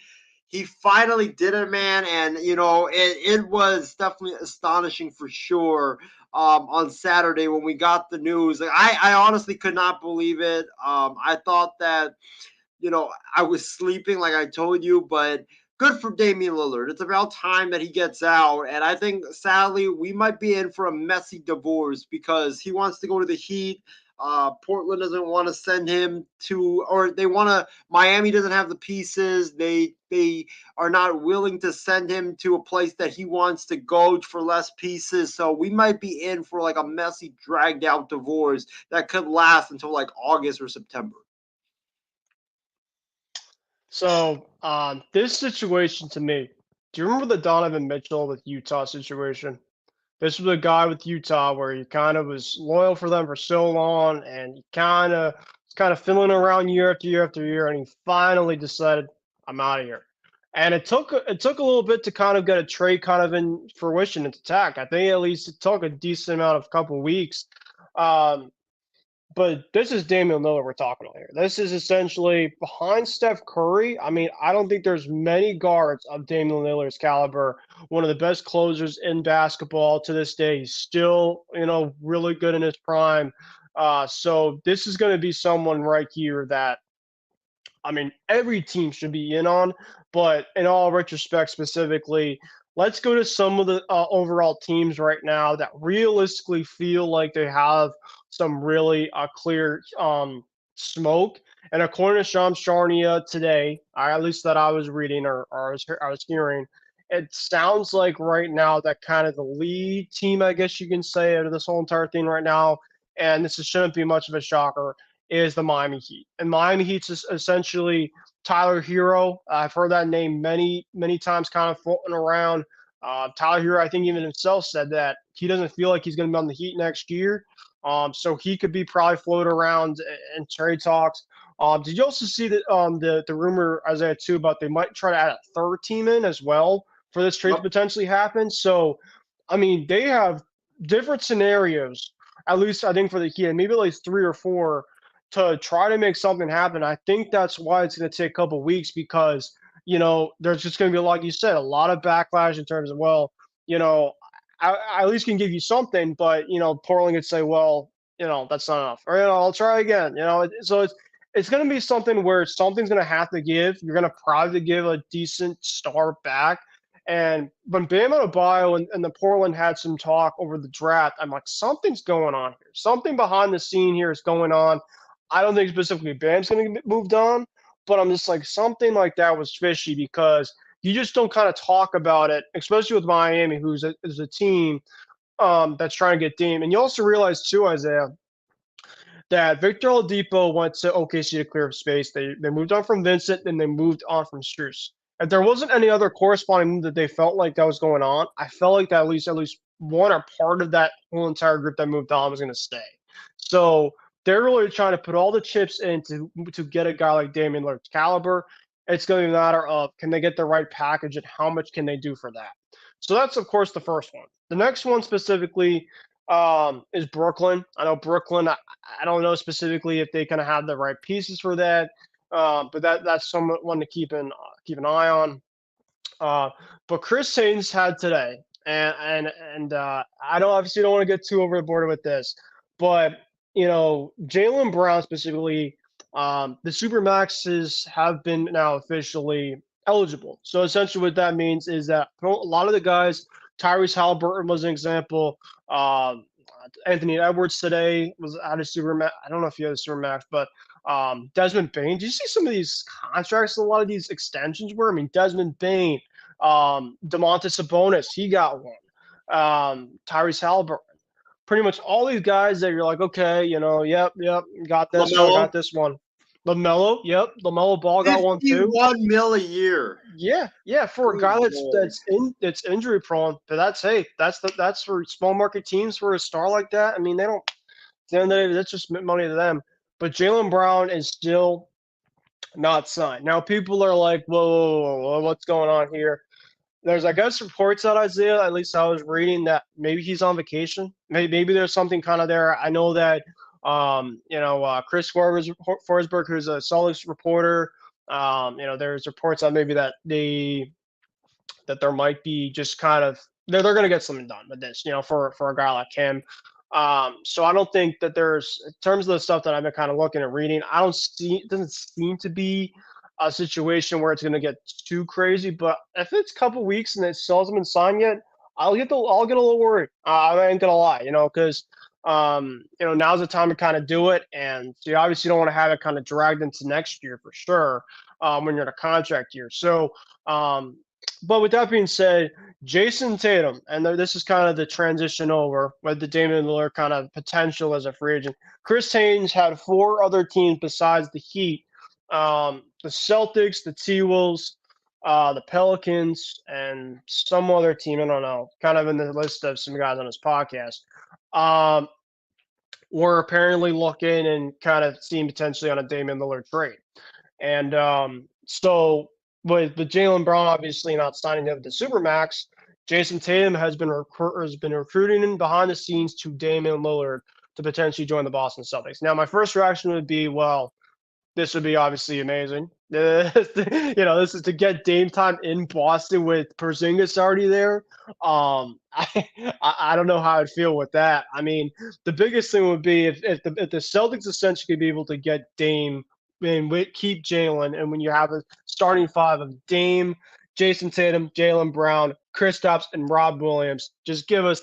he finally did it, man. And it was definitely astonishing for sure. On Saturday when we got the news, like, I honestly could not believe it. I thought that I was sleeping, like I told you, but good for Damian Lillard. It's about time that he gets out. And I think, sadly, we might be in for a messy divorce, because he wants to go to the Heat. Portland doesn't want to send him to, or Miami doesn't have the pieces. They are not willing to send him to a place that he wants to go for less pieces. So we might be in for like a messy, dragged out divorce that could last until like August or September. So, this situation to me, do you remember the Donovan Mitchell with Utah situation? This was a guy with Utah where he kind of was loyal for them for so long, and he kind of fiddling around year after year after year, and he finally decided, "I'm out of here." And it took a little bit to kind of get a trade kind of in fruition and attack. I think at least it took a decent amount of couple weeks. Um, but this is Damian Lillard we're talking about here. This is essentially behind Steph Curry. I mean, I don't think there's many guards of Damian Lillard's caliber. One of the best closers in basketball to this day. He's still, really good in his prime. So this is going to be someone right here that, I mean, every team should be in on. But in all retrospect, specifically, let's go to some of the overall teams right now that realistically feel like they have some really clear smoke. And according to Shams Charania today, at least that I was reading, or I was hearing, it sounds like right now that kind of the lead team, I guess you can say, out of this whole entire thing right now, and shouldn't be much of a shocker, is the Miami Heat. And Miami Heat's is essentially Tyler Hero. I've heard that name many, many times kind of floating around. Tyler Hero, I think even himself said that he doesn't feel like he's going to be on the Heat next year. So he could be probably floated around in trade talks. Did you also see the rumor, Isaiah, too, about they might try to add a third team in as well for this trade to Yep. potentially happen? So, I mean, they have different scenarios, at least I think for the Heat, and maybe at least 3 or 4 to try to make something happen. I think that's why it's going to take a couple weeks, because there's just going to be, like you said, a lot of backlash in terms of, well, I at least can give you something, but Portland could say, well, that's not enough, or I'll try again. So it's going to be something where something's going to have to give. You're going to probably give a decent star back. And when Bam Adebayo and the Portland had some talk over the draft, I'm like, something's going on here. Something behind the scene here is going on. I don't think specifically Bam's going to get moved on, but I'm just like, something like that was fishy, because you just don't kind of talk about it, especially with Miami, is a team that's trying to get Dame. And you also realize too, Isaiah, that Victor Oladipo went to OKC to clear up space. They moved on from Vincent, and they moved on from Strus. If there wasn't any other corresponding move that they felt like that was going on, I felt like that at least one or part of that whole entire group that moved on was going to stay. So they're really trying to put all the chips in to get a guy like Damian Lillard's caliber. It's going to be a matter of can they get the right package and how much can they do for that. So that's of course the first one. The next one specifically is Brooklyn. I know Brooklyn. I don't know specifically if they kind of have the right pieces for that, but that's someone to keep an eye on. But Chris Haynes had today, and I don't obviously don't want to get too over the board with this, but Jaylen Brown specifically, the Supermaxes have been now officially eligible. So essentially, what that means is that a lot of the guys, Tyrese Halliburton was an example. Anthony Edwards today was at a Supermax. I don't know if he had a Supermax, but Desmond Bain. Do you see some of these contracts? A lot of these extensions were. I mean, Desmond Bain, Domantas Sabonis, he got one. Tyrese Halliburton. Pretty much all these guys that you're like, okay, yep, got this one, got this one. LaMelo, yep, LaMelo Ball got one too. $51 million a year. Yeah, for a guy that's injury prone, but that's for small market teams for a star like that. I mean, they don't. At the end of the day, that's just money to them. But Jaylen Brown is still not signed. Now people are like, whoa, what's going on here? There's, I guess, reports out, Isaiah, at least I was reading, that maybe he's on vacation. Maybe there's something kind of there. I know that, Chris Forsberg, who's a Celtics reporter, there's reports on maybe that there might be just kind of they're going to get something done with this, for a guy like him. So I don't think that there's, in terms of the stuff that I've been kind of looking and reading, it doesn't seem to be a situation where it's going to get too crazy. But if it's a couple weeks and it still hasn't been signed yet, I'll get a little worried. I ain't gonna lie, because now's the time to kind of do it, and so you obviously don't want to have it kind of dragged into next year for sure, when you're in a contract year. So, but with that being said, Jason Tatum, and this is kind of the transition over with the Damian Lillard kind of potential as a free agent. Chris Haynes had 4 other teams besides the Heat, the Celtics, the T-Wolves, the Pelicans, and some other team, I don't know, kind of in the list of some guys on his podcast, were apparently looking and kind of seeing potentially on a Damian Lillard trade. And so with Jaylen Brown obviously not signing up with the Supermax, Jason Tatum has been recruiting in behind the scenes to Damian Lillard to potentially join the Boston Celtics. Now, my first reaction would be, well, this would be obviously amazing. This is to get Dame time in Boston with Porzingis already there. I don't know how I'd feel with that. I mean, the biggest thing would be if the Celtics essentially could be able to get Dame and keep Jaylen, and when you have a starting 5 of Dame, Jason Tatum, Jaylen Brown, Kristaps, and Rob Williams, just give us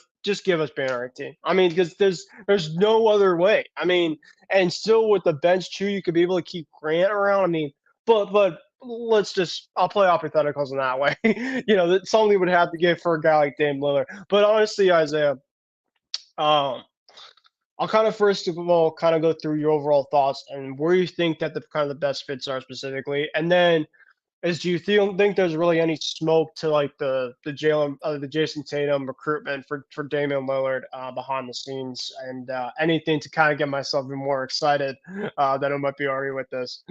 Banner 18. I mean, because there's no other way. I mean, and still with the bench too, you could be able to keep Grant around. I mean, but I'll play hypotheticals in that way. That something would have to give for a guy like Dame Lillard. But honestly, Isaiah, I'll kind of first of all kind of go through your overall thoughts and where you think that the kind of the best fits are specifically, and then do you think there's really any smoke to like the Jason Tatum recruitment for Damian Lillard behind the scenes, and anything to kind of get myself even more excited that I might be already with this?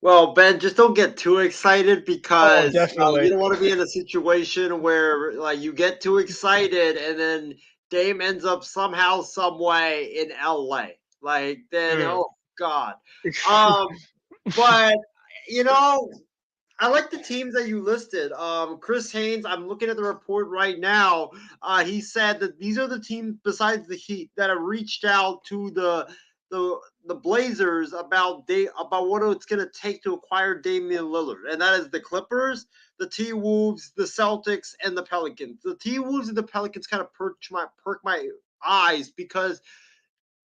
Well, Ben, just don't get too excited because you definitely. don't want to be in a situation where like you get too excited and then Dame ends up somehow, some way in LA. Like then, oh God. But I like the teams that you listed. Chris Haynes, I'm looking at the report right now. He said that these are the teams besides the Heat that have reached out to the Blazers about what it's going to take to acquire Damian Lillard, and that is the Clippers, the T-Wolves, the Celtics, and the Pelicans. The T-Wolves and the Pelicans kind of perk my eyes because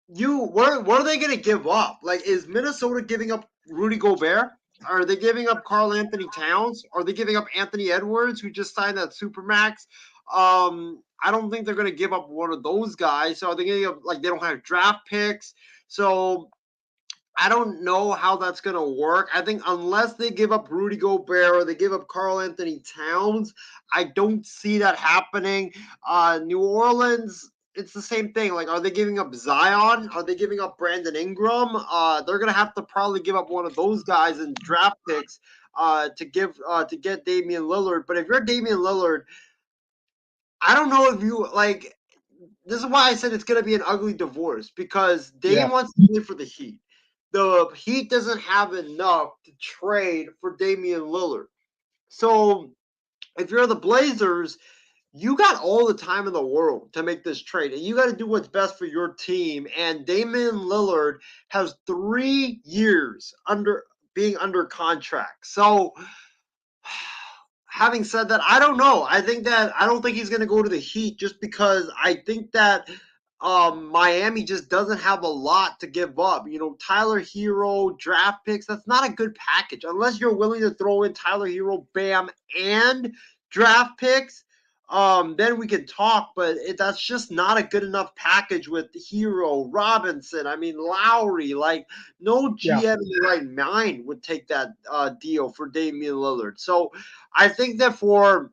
what are they going to give up? Like, is Minnesota giving up Rudy Gobert? Are they giving up Karl Anthony Towns? Are they giving up Anthony Edwards, who just signed that Supermax? I don't think they're going to give up one of those guys. So I think like they don't have draft picks. So I don't know how that's going to work. I think unless they give up Rudy Gobert or they give up Karl Anthony Towns, I don't see that happening. New Orleans, it's the same thing. Like, are they giving up Zion? Are they giving up Brandon Ingram? They're going to have to probably give up one of those guys in draft picks to get Damian Lillard. But if you're Damian Lillard, I don't know if you like. This is why I said it's going to be an ugly divorce because Dame wants to play for the Heat. The Heat doesn't have enough to trade for Damian Lillard. So if you're the Blazers, you got all the time in the world to make this trade, and you got to do what's best for your team. And Damian Lillard has 3 years being under contract. So having said that, I don't know. I don't think he's going to go to the Heat just because I think that Miami just doesn't have a lot to give up. Tyler Hero, draft picks, that's not a good package. Unless you're willing to throw in Tyler Hero, Bam, and draft picks, then we can talk. But that's just not a good enough package with Hero, Robinson, Lowry. Like, no GM in the right mind would take that deal for Damian Lillard. So I think that for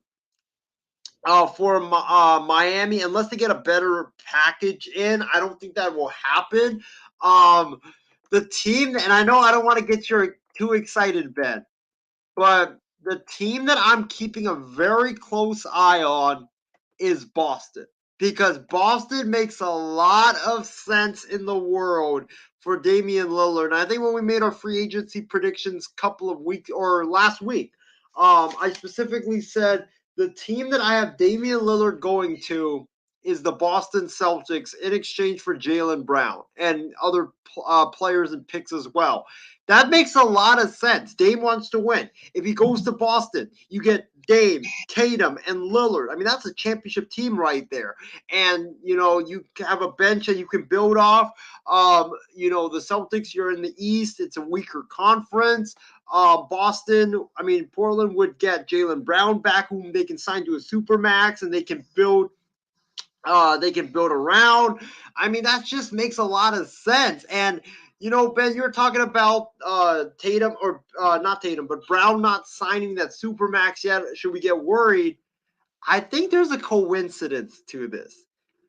Miami, unless they get a better package in, I don't think that will happen. The team, and I know I don't want to get you too excited, Ben, but the team that I'm keeping a very close eye on is Boston. Because Boston makes a lot of sense in the world for Damian Lillard. And I think when we made our free agency predictions couple of weeks or last week, I specifically said the team that I have Damian Lillard going to is the Boston Celtics in exchange for Jaylen Brown and other players and picks as well. That makes a lot of sense. Dame wants to win. If he goes to Boston, you get Dame, Tatum, and Lillard. That's a championship team right there. And, you have a bench that you can build off. The Celtics, you're in the East. It's a weaker conference. Portland would get Jaylen Brown back, whom they can sign to a supermax, and they can build around. That just makes a lot of sense. And Ben, you're talking about Tatum or not Tatum, but Brown not signing that supermax yet. Should we get worried? I think there's a coincidence to this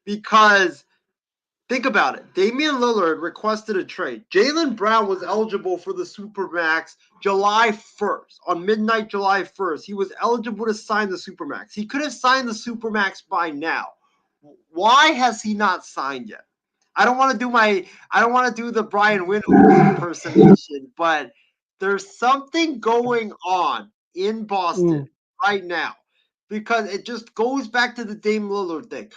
because think about it. Damian Lillard requested a trade. Jaylen Brown was eligible for the supermax July 1st. On midnight July 1st, he was eligible to sign the supermax. He could have signed the supermax by now. Why has he not signed yet? I don't want to do the Brian Windhorst impersonation, but there's something going on in Boston right now because it just goes back to the Dame Lillard thing.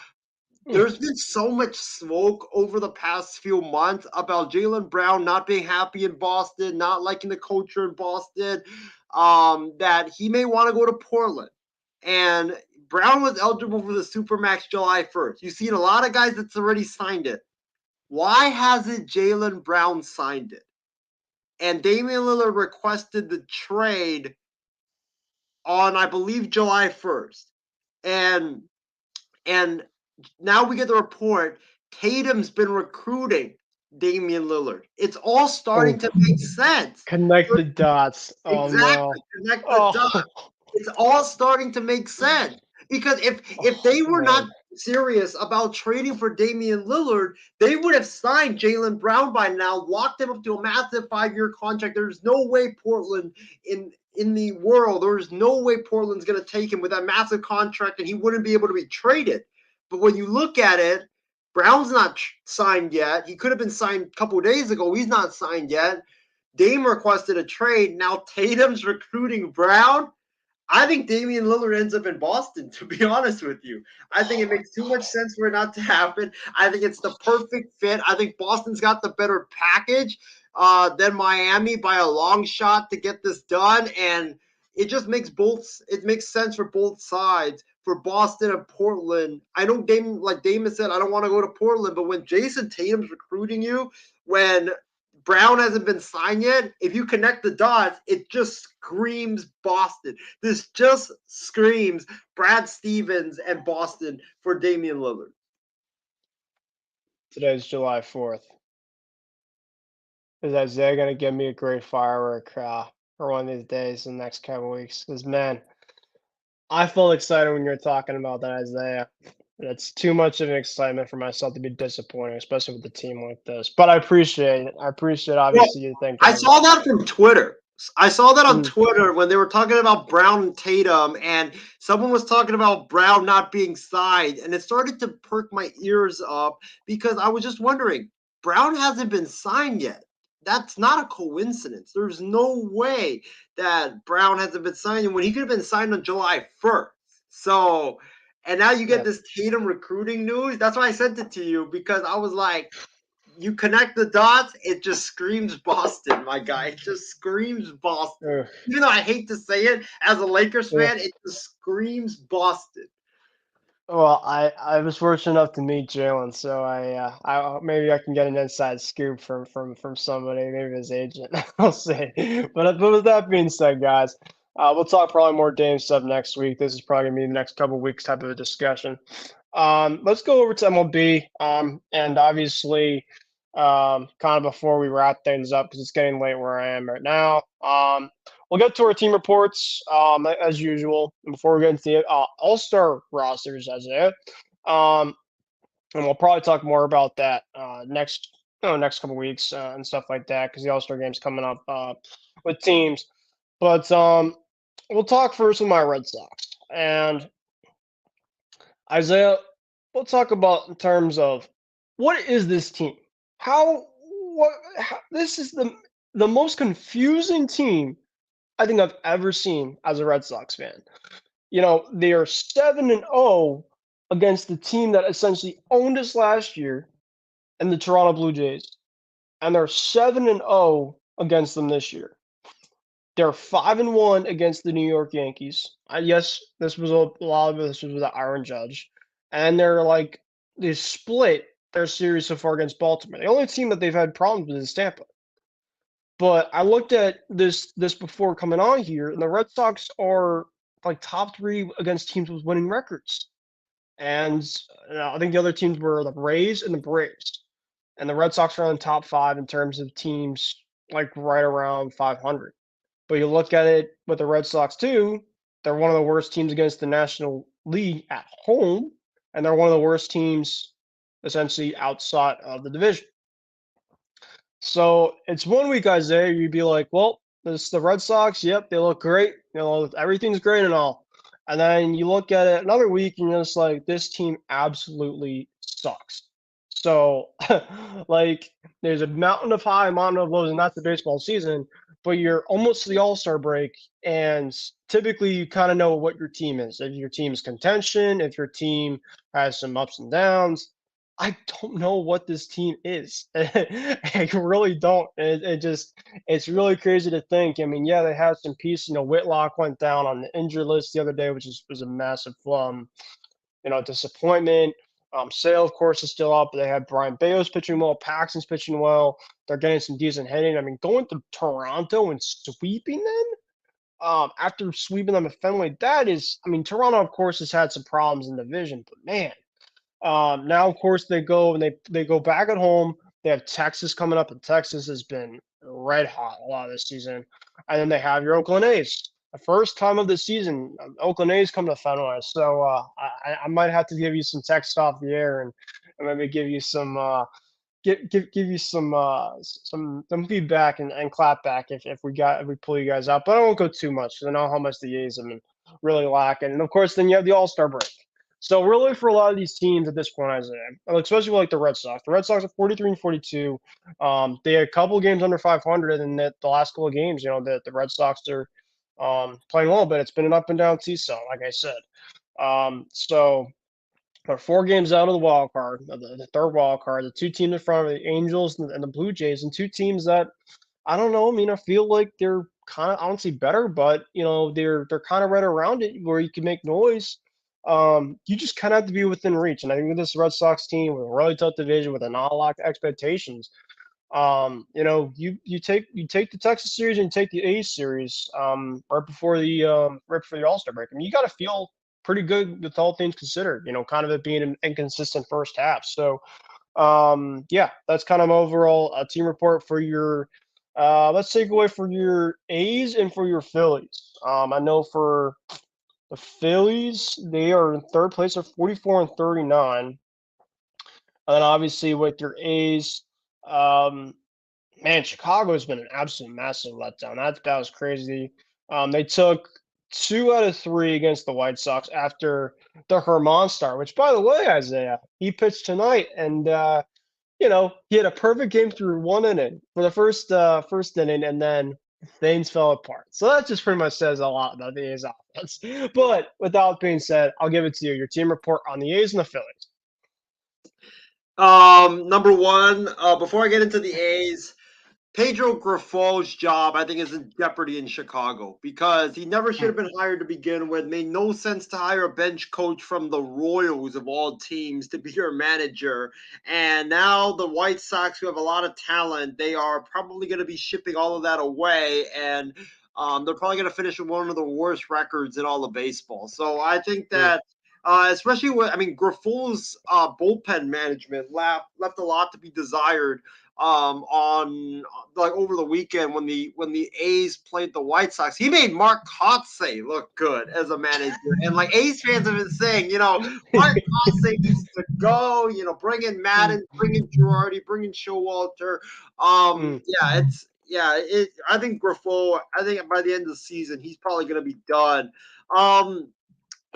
There's been so much smoke over the past few months about Jaylen Brown not being happy in Boston, not liking the culture in Boston, that he may want to go to Portland. And Brown was eligible for the Supermax July 1st. You've seen a lot of guys that's already signed it. Why hasn't Jaylen Brown signed it? And Damian Lillard requested the trade on, I believe, July 1st. And now we get the report Tatum's been recruiting Damian Lillard. It's all starting to make sense. Connect the dots. Exactly. No. Connect the dots. It's all starting to make sense. Because if they were not serious about trading for Damian Lillard, they would have signed Jaylen Brown by now, locked him up to a massive 5-year contract. There's no way Portland in the world, there's no way Portland's going to take him with that massive contract and he wouldn't be able to be traded. But when you look at it, Brown's not signed yet. He could have been signed a couple of days ago. He's not signed yet. Dame requested a trade. Now Tatum's recruiting Brown. I think Damian Lillard ends up in Boston, to be honest with you. I think it makes too much sense for it not to happen. I think it's the perfect fit. I think Boston's got the better package than Miami by a long shot to get this done. And it just makes sense for both sides, for Boston and Portland. I know Damon said, I don't want to go to Portland, but when Jason Tatum's recruiting you, when Brown hasn't been signed yet. If you connect the dots, it just screams Boston. This just screams Brad Stevens and Boston for Damian Lillard. Today's July 4th. Is Isaiah going to give me a great firework for one of these days in the next couple weeks? Because, man, I felt excited when you were talking about that, Isaiah. It's too much of an excitement for myself to be disappointed, especially with a team like this. But I appreciate it. I appreciate, obviously, you thinking I of saw it. that from Twitter. I saw that on Mm. Twitter when they were talking about Brown and Tatum, and someone was talking about Brown not being signed, and it started to perk my ears up because I was just wondering, Brown hasn't been signed yet. That's not a coincidence. There's no way that Brown hasn't been signed when he could have been signed on July 1st. So, and now you get Yeah. this Tatum recruiting news. That's why I sent it to you because I was like, you connect the dots, it just screams Boston, my guy. It just screams Boston. Ugh. Even though I hate to say it as a Lakers Yeah. fan, it just screams Boston. Well, I was fortunate enough to meet Jalen, so I maybe I can get an inside scoop from somebody, maybe his agent. I'll see. But with that being said, guys, we'll talk probably more Dame stuff next week. This is probably gonna be the next couple of weeks type of a discussion. Let's go over to MLB. And obviously, kind of before we wrap things up because it's getting late where I am right now. We'll get to our team reports as usual. And before we get into the All-Star rosters, as it, and we'll probably talk more about that next couple weeks and stuff like that because the All-Star game's coming up with teams. But we'll talk first with my Red Sox and Isaiah. We'll talk about in terms of what is this team? This is the most confusing team I think I've ever seen as a Red Sox fan. You know, they are 7-0 against the team that essentially owned us last year and the Toronto Blue Jays. And they're 7-0 against them this year. They're 5-1 against the New York Yankees. Yes, this was a lot of this was without Aaron Judge. And they split their series so far against Baltimore. The only team that they've had problems with is Tampa. But I looked at this before coming on here, and the Red Sox are like top 3 against teams with winning records. And I think the other teams were the Rays and the Braves. And the Red Sox are in the top 5 in terms of teams like right around 500. But you look at it with the Red Sox too, they're one of the worst teams against the National League at home, and they're one of the worst teams essentially outside of the division. So it's one week, Isaiah, you'd be like, well, this is the Red Sox. Yep, they look great. You know, everything's great and all. And then you look at it another week and you're just like, this team absolutely sucks. So, like, there's a mountain of high, mountain of lows, and that's the baseball season. But you're almost to the All-Star break, and typically you kind of know what your team is. If your team's contention, if your team has some ups and downs. I don't know what this team is. I really don't. It's really crazy to think. I mean, yeah, they have some pieces. You know, Whitlock went down on the injury list the other day, which was a massive, disappointment. Sale, of course, is still up, but they have Brian Bayo's pitching well, Paxton's pitching well. They're getting some decent hitting. I mean, going to Toronto and sweeping them after sweeping them at Fenway, that is, I mean, Toronto, of course, has had some problems in the division, but man. Now, of course, they go and they go back at home. They have Texas coming up, and Texas has been red hot a lot of this season. And then they have your Oakland A's. The first time of the season, Oakland A's come to Fenway. So I might have to give you some text off the air and maybe give you some give you some feedback and clap back if we pull you guys out. But I won't go too much because I know how much the A's have been really lacking. And of course, then you have the All-Star break. So really, for a lot of these teams at this point, Isaiah, especially like the Red Sox. The Red Sox are 43 and 42. They had a couple of games under 500, and the last couple of games, the Red Sox are playing well, but it's been an up and down seesaw, like I said. So they're 4 games out of the wild card, the third wild card. The 2 teams in front of the Angels and the Blue Jays, and 2 teams that I don't know. I mean, I feel like they're kind of honestly better, but they're kind of right around it where you can make noise. You just kind of have to be within reach. And I think with this Red Sox team with a really tough division with not a lot of expectations, You take the Texas series and you take the A's series right before the All-Star break. I mean, you got to feel pretty good with all things considered. Kind of it being an inconsistent first half. So, yeah, that's kind of overall a team report for your. Let's take away for your A's and for your Phillies. I know for the Phillies, they are in third place at 44 and 39. And then obviously with your A's, um, man, Chicago has been an absolute massive letdown. That was crazy. They took 2 out of 3 against the White Sox after the Herman start, which, by the way, Isaiah, he pitched tonight, and he had a perfect game through 1 inning for the first inning, and then things fell apart. So that just pretty much says a lot about the A's offense. But with that being said, I'll give it to you. Your team report on the A's and the Phillies. Number one, before I get into the A's, Pedro Griffol's job, I think, is in jeopardy in Chicago because he never should have been hired to begin with. Made no sense to hire a bench coach from the Royals of all teams to be your manager. And now the White Sox, who have a lot of talent, they are probably going to be shipping all of that away. And they're probably going to finish with one of the worst records in all of baseball. So I think that especially Griffol's bullpen management left a lot to be desired on like over the weekend when the A's played the White Sox. He made Mark Kotsay look good as a manager, and like A's fans have been saying, Mark Kotsay needs to go. Bring in Madden, bring in Girardi, bring in Showalter. I think Grifol. I think by the end of the season, he's probably going to be done.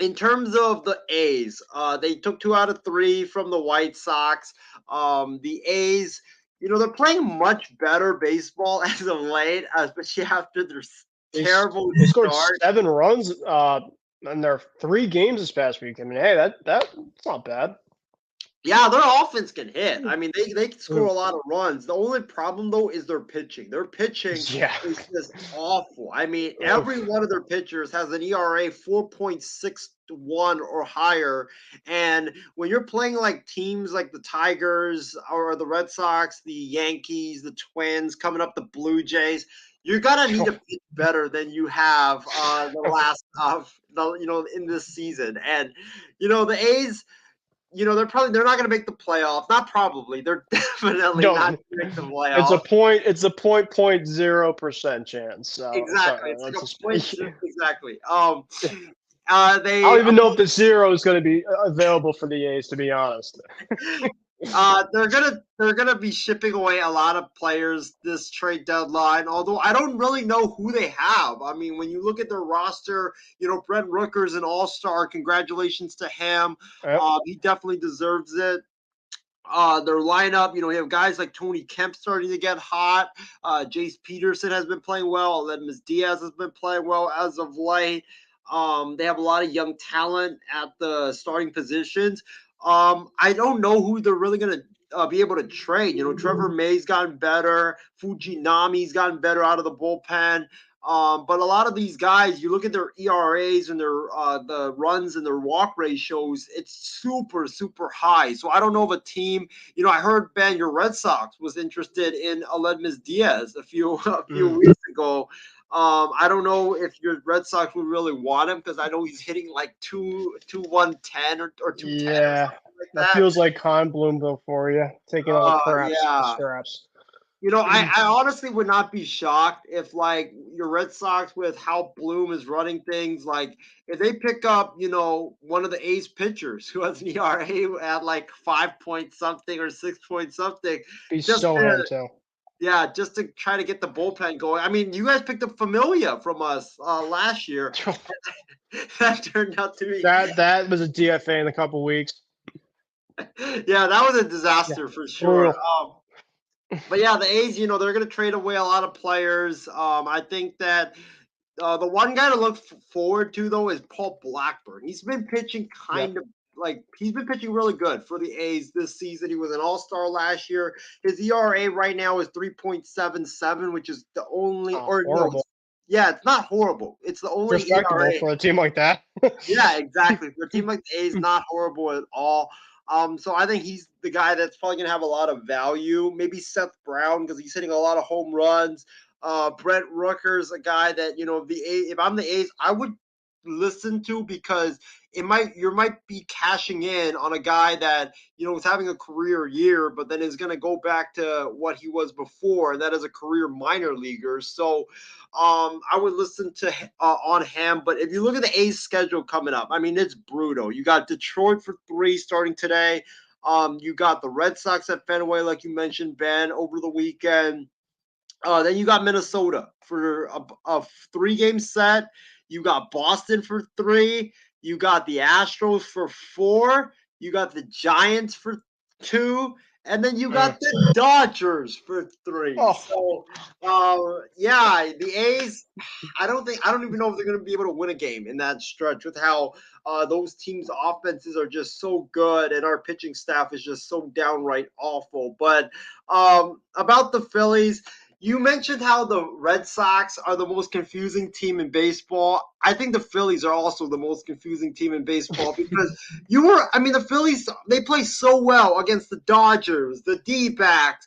In terms of the A's, they took 2 out of 3 from the White Sox. The A's, they're playing much better baseball as of late, especially after their terrible They scored start. 7 runs in their 3 games this past week. I mean, hey, that's not bad. Yeah, their offense can hit. I mean, they can score a lot of runs. The only problem, though, is their pitching. Their pitching is just awful. I mean, every one of their pitchers has an ERA 4.61 or higher. And when you're playing like teams like the Tigers or the Red Sox, the Yankees, the Twins, coming up the Blue Jays, you're gonna need to pitch better than you have the last in this season. And the A's, they're not going to make the playoffs. Not probably. They're definitely not going to make the playoffs. It's a 0.0% chance. Exactly. It's like a point. Exactly. I don't even know if the 0 is going to be available for the A's, to be honest. They're gonna be shipping away a lot of players this trade deadline. Although I don't really know who they have. I mean, when you look at their roster, Brent Rooker's an all-star. Congratulations to him. Yep. He definitely deserves it. Their lineup, you have guys like Tony Kemp starting to get hot. Jace Peterson has been playing well. Ledmus Diaz has been playing well as of late. They have a lot of young talent at the starting positions. I don't know who they're really going to be able to trade. Trevor May's gotten better. Fujinami's gotten better out of the bullpen. But a lot of these guys, you look at their ERAs and their the runs and their walk ratios, it's super, super high. So I don't know if a team, I heard, Ben, your Red Sox was interested in Ledmus Diaz a few weeks ago. I don't know if your Red Sox would really want him because I know he's hitting like 110 or 210. Yeah, like that feels like Con Bloomville for you, taking all the scraps. I honestly would not be shocked if, like, your Red Sox, with how Bloom is running things, like, if they pick up, one of the A's pitchers who has an ERA at like 5 point something or 6 point something. He's so hard too. Yeah, just to try to get the bullpen going. I mean, you guys picked up Familia from us last year. That turned out to be that was a DFA in a couple weeks. Yeah, that was a disaster for sure. But yeah, the A's, they're going to trade away a lot of players. I think that the one guy to look forward to, though, is Paul Blackburn. He's been pitching he's been pitching really good for the A's this season. He was an all-star last year. His ERA right now is 3.77, which is the only horrible. It's not horrible. It's the only respectable ERA for a team like that. Yeah, exactly. For a team like the A's, not horrible at all. So I think he's the guy that's probably going to have a lot of value. Maybe Seth Brown because he's hitting a lot of home runs. Brett Rooker's a guy that, if I'm the A's, I would listen to because you might be cashing in on a guy that was having a career year, but then is going to go back to what he was before, and that is a career minor leaguer. So I would listen to on him. But if you look at the A's schedule coming up, I mean, it's brutal. You got Detroit for 3 starting today. You got the Red Sox at Fenway, like you mentioned, Ben, over the weekend. Then you got Minnesota for a 3-game set. You got Boston for 3. You got the Astros for 4. You got the Giants for 2. And then you got the Dodgers for 3. Oh. So, yeah, the A's, I don't even know if they're going to be able to win a game in that stretch with how those teams' offenses are just so good and our pitching staff is just so downright awful. But about the Phillies, you mentioned how the Red Sox are the most confusing team in baseball. I think the Phillies are also the most confusing team in baseball because the Phillies, they play so well against the Dodgers, the D-backs.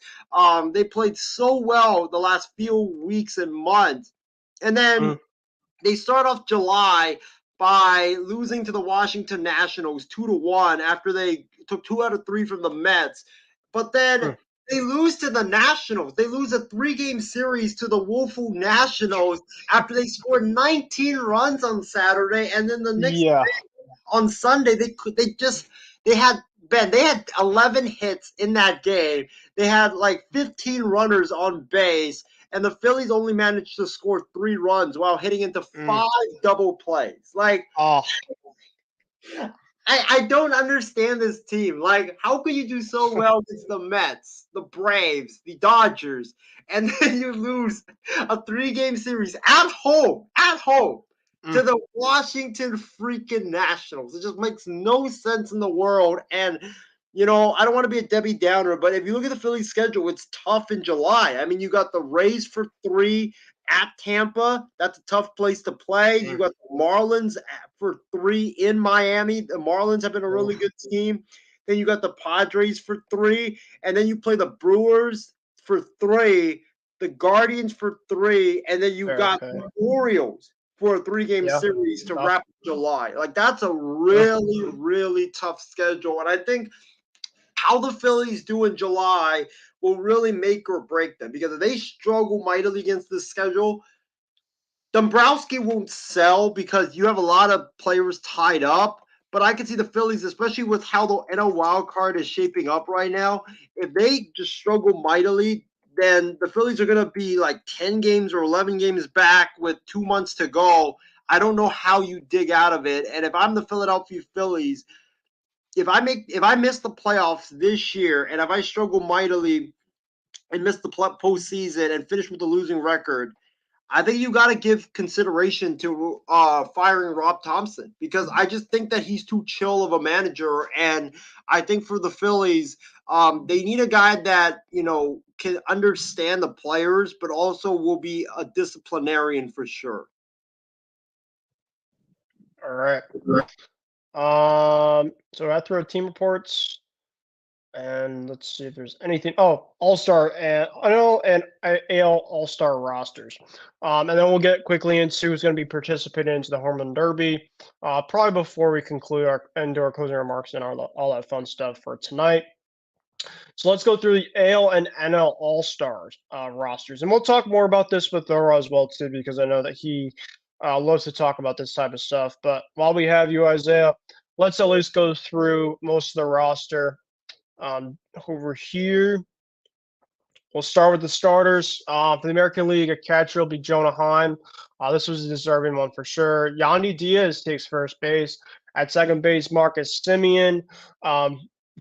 They played so well the last few weeks and months. And then they start off July by losing to the Washington Nationals 2-1 after they took 2 out of 3 from the Mets. But then they lose to the Nationals. They lose a 3-game series to the woeful Nationals after they scored 19 runs on Saturday, and then the next day on Sunday they had 11 hits in that game. They had like 15 runners on base, and the Phillies only managed to score 3 runs while hitting into 5 double plays. I don't understand this team. Like, how could you do so well against the Mets, the Braves, the Dodgers, and then you lose a 3-game series at home to the Washington freaking Nationals? It just makes no sense in the world. And, I don't want to be a Debbie Downer, but if you look at the Phillies schedule, it's tough in July. I mean, you got the Rays for 3 at Tampa. That's a tough place to play. You got the Marlins for 3 in Miami. The Marlins have been a really good team. Then you got the Padres for 3, and then you play the Brewers for 3, the Guardians for 3, and then you got the Orioles for a 3-game series to wrap July. Like, that's a really, really tough schedule. And I think how the Phillies do in July will really make or break them, because if they struggle mightily against this schedule, Dombrowski won't sell because you have a lot of players tied up. But I can see the Phillies, especially with how the NL wild card is shaping up right now, if they just struggle mightily, then the Phillies are going to be like 10 games or 11 games back with 2 months to go. I don't know how you dig out of it. And if I'm the Philadelphia Phillies, if I miss the playoffs this year, and if I struggle mightily and miss the postseason and finish with a losing record, I think you got to give consideration to firing Rob Thompson, because I just think that he's too chill of a manager. And I think for the Phillies, they need a guy that, can understand the players, but also will be a disciplinarian for sure. All right. So after our team reports, and let's see if there's anything. Oh, All-Star and AL All-Star rosters. And then we'll get quickly into who's going to be participating into the Home Run Derby. Probably before we conclude our closing remarks and all that fun stuff for tonight. So let's go through the AL and NL All-Stars rosters, and we'll talk more about this with Thora as well too, because I know that he loves to talk about this type of stuff. But while we have you, Isaiah, let's at least go through most of the roster. Over here, we'll start with the starters. For the American League, a catcher will be Jonah Heim. This was a deserving one for sure. Yandy Diaz takes first base. At second base, Marcus Semien.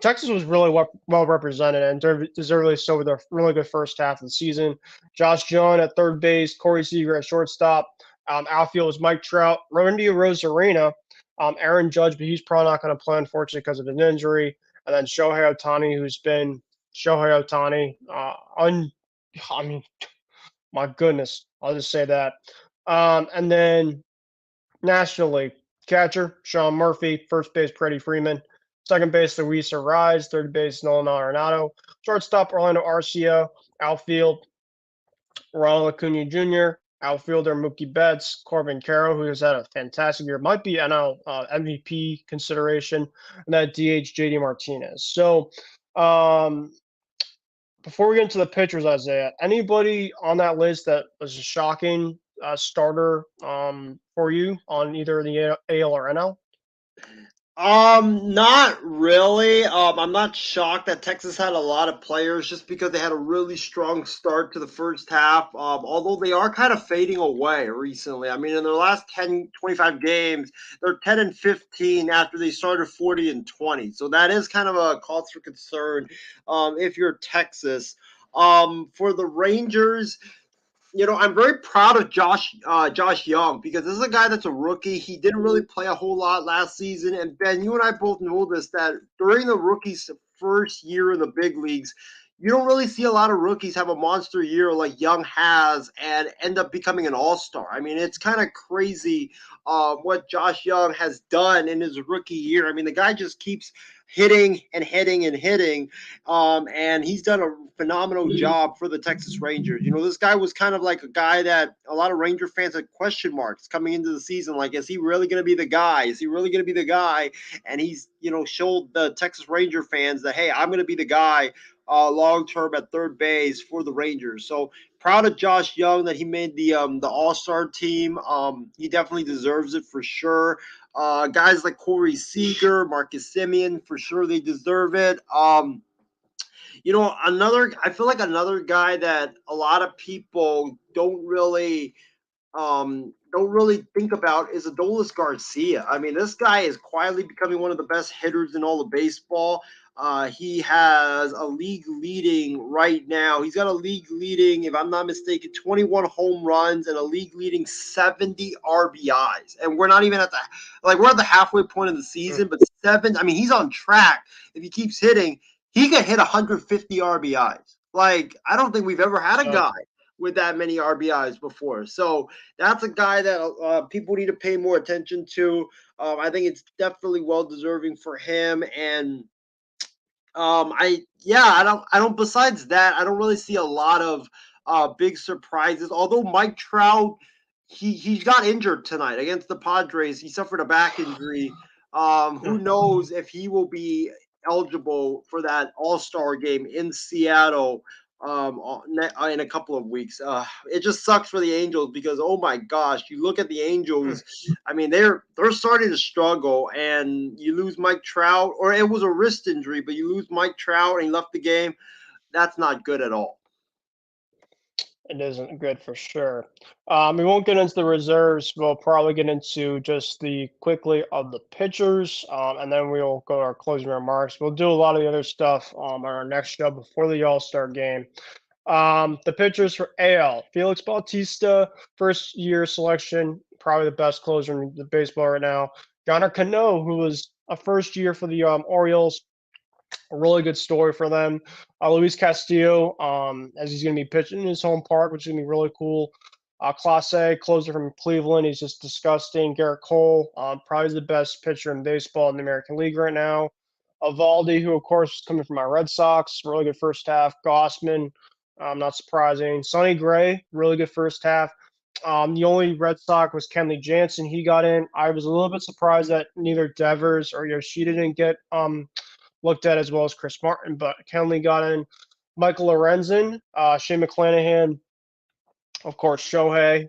Texas was really well represented and deservedly so with a really good first half of the season. Josh Jung at third base, Corey Seager at shortstop. Outfield is Mike Trout, Randy Rosarena, Aaron Judge, but he's probably not going to play, unfortunately, because of an injury. And then Shohei Ohtani, who's been Shohei Ohtani. I mean, my goodness, I'll just say that. And then National League, catcher, Sean Murphy, first base, Freddie Freeman, Second base, Luis Ariz. Third base, Nolan Arenado. Shortstop, Orlando Arcia. Outfield, Ronald Acuna Jr., outfielder Mookie Betts, Corbin Carroll, who has had a fantastic year, might be NL MVP consideration, and that DH JD Martinez. So, before we get into the pitchers, Isaiah, anybody on that list that was a shocking starter for you on either the AL or NL? Not really. I'm not shocked that Texas had a lot of players just because they had a really strong start to the first half. Although they are kind of fading away recently. I mean, in their last 10, 25 games, they're 10 and 15 after they started 40 and 20. So that is kind of a cause for concern if you're Texas. For the Rangers, I'm very proud of Josh Young because this is a guy that's a rookie. He didn't really play a whole lot last season. And Ben, you and I both know this, that during the rookie's first year in the big leagues, you don't really see a lot of rookies have a monster year like Young has and end up becoming an all-star. I mean, it's kind of crazy what Josh Young has done in his rookie year. I mean, the guy just keeps hitting and hitting and hitting. And he's done a phenomenal job for the Texas Rangers. This guy was kind of like a guy that a lot of Ranger fans had question marks coming into the season. Like, is he really going to be the guy? Is he really going to be the guy? And he's, showed the Texas Ranger fans that, hey, I'm going to be the guy long term at third base for the Rangers. So proud of Josh Young that he made the All-Star team. He definitely deserves it for sure. Guys like Corey Seager, Marcus Semien, for sure they deserve it. I feel like another guy that a lot of people don't really think about is Adolis Garcia. I mean, this guy is quietly becoming one of the best hitters in all of baseball. He has a league leading right now. He's got a league leading, if I'm not mistaken, 21 home runs and a league leading 70 RBIs. And we're not even we're at the halfway point of the season, but he's on track. If he keeps hitting, he could hit 150 RBIs. Like, I don't think we've ever had a guy with that many RBIs before. So that's a guy that people need to pay more attention to. I think it's definitely well deserving for him. And besides that, I don't really see a lot of big surprises. Although Mike Trout, he got injured tonight against the Padres. He suffered a back injury. Who knows if he will be eligible for that All-Star game in Seattle in a couple of weeks. It just sucks for the Angels because, oh my gosh, you look at the Angels. I mean, they're starting to struggle, and you lose Mike Trout, or it was a wrist injury, but you lose Mike Trout and he left the game. That's not good at all. It isn't good for sure. We won't get into the reserves. We'll probably get into just the quickly of the pitchers, and then we'll go to our closing remarks. We'll do a lot of the other stuff on our next show before the All-Star game. The pitchers for AL: Felix Bautista, first year selection, probably the best closer in the baseball right now. Gunnar Cano, who was a first year for the Orioles. A really good story for them. Luis Castillo, as he's going to be pitching in his home park, which is going to be really cool. Clase, closer from Cleveland, he's just disgusting. Garrett Cole, probably the best pitcher in baseball in the American League right now. Evaldi, who of course is coming from my Red Sox, really good first half. Gossman, not surprising. Sonny Gray, really good first half. The only Red Sox was Kenley Jansen. He got in. I was a little bit surprised that neither Devers or Yoshida didn't get looked at as well as Chris Martin, but Kenley got in. Michael Lorenzen, Shane McClanahan, of course, Shohei,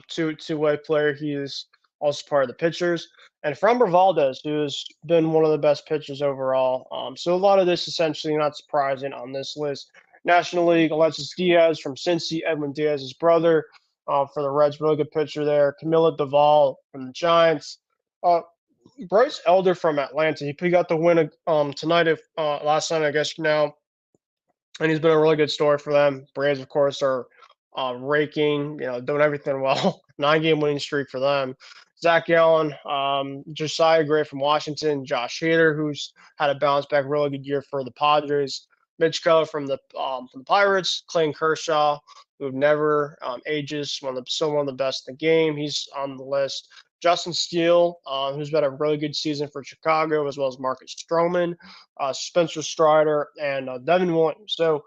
two-way player. He is also part of the pitchers. And Framber Valdez, who's been one of the best pitchers overall. So a lot of this essentially not surprising on this list. National League: Alexis Diaz from Cincy, Edwin Diaz's brother for the Reds, really good pitcher there. Camilo Doval from the Giants. Bryce Elder from Atlanta. He got the win tonight, last night, I guess now, and he's been a really good story for them. Braves, of course, are raking, doing everything well. 9-game winning streak for them. Zach Allen, Josiah Gray from Washington, Josh Hader, who's had a bounce back, really good year for the Padres. Mitch Keller from the Pirates, Clayton Kershaw, who never ages, still one of the best in the game. He's on the list. Justin Steele, who's had a really good season for Chicago, as well as Marcus Stroman, Spencer Strider, and Devin Williams. So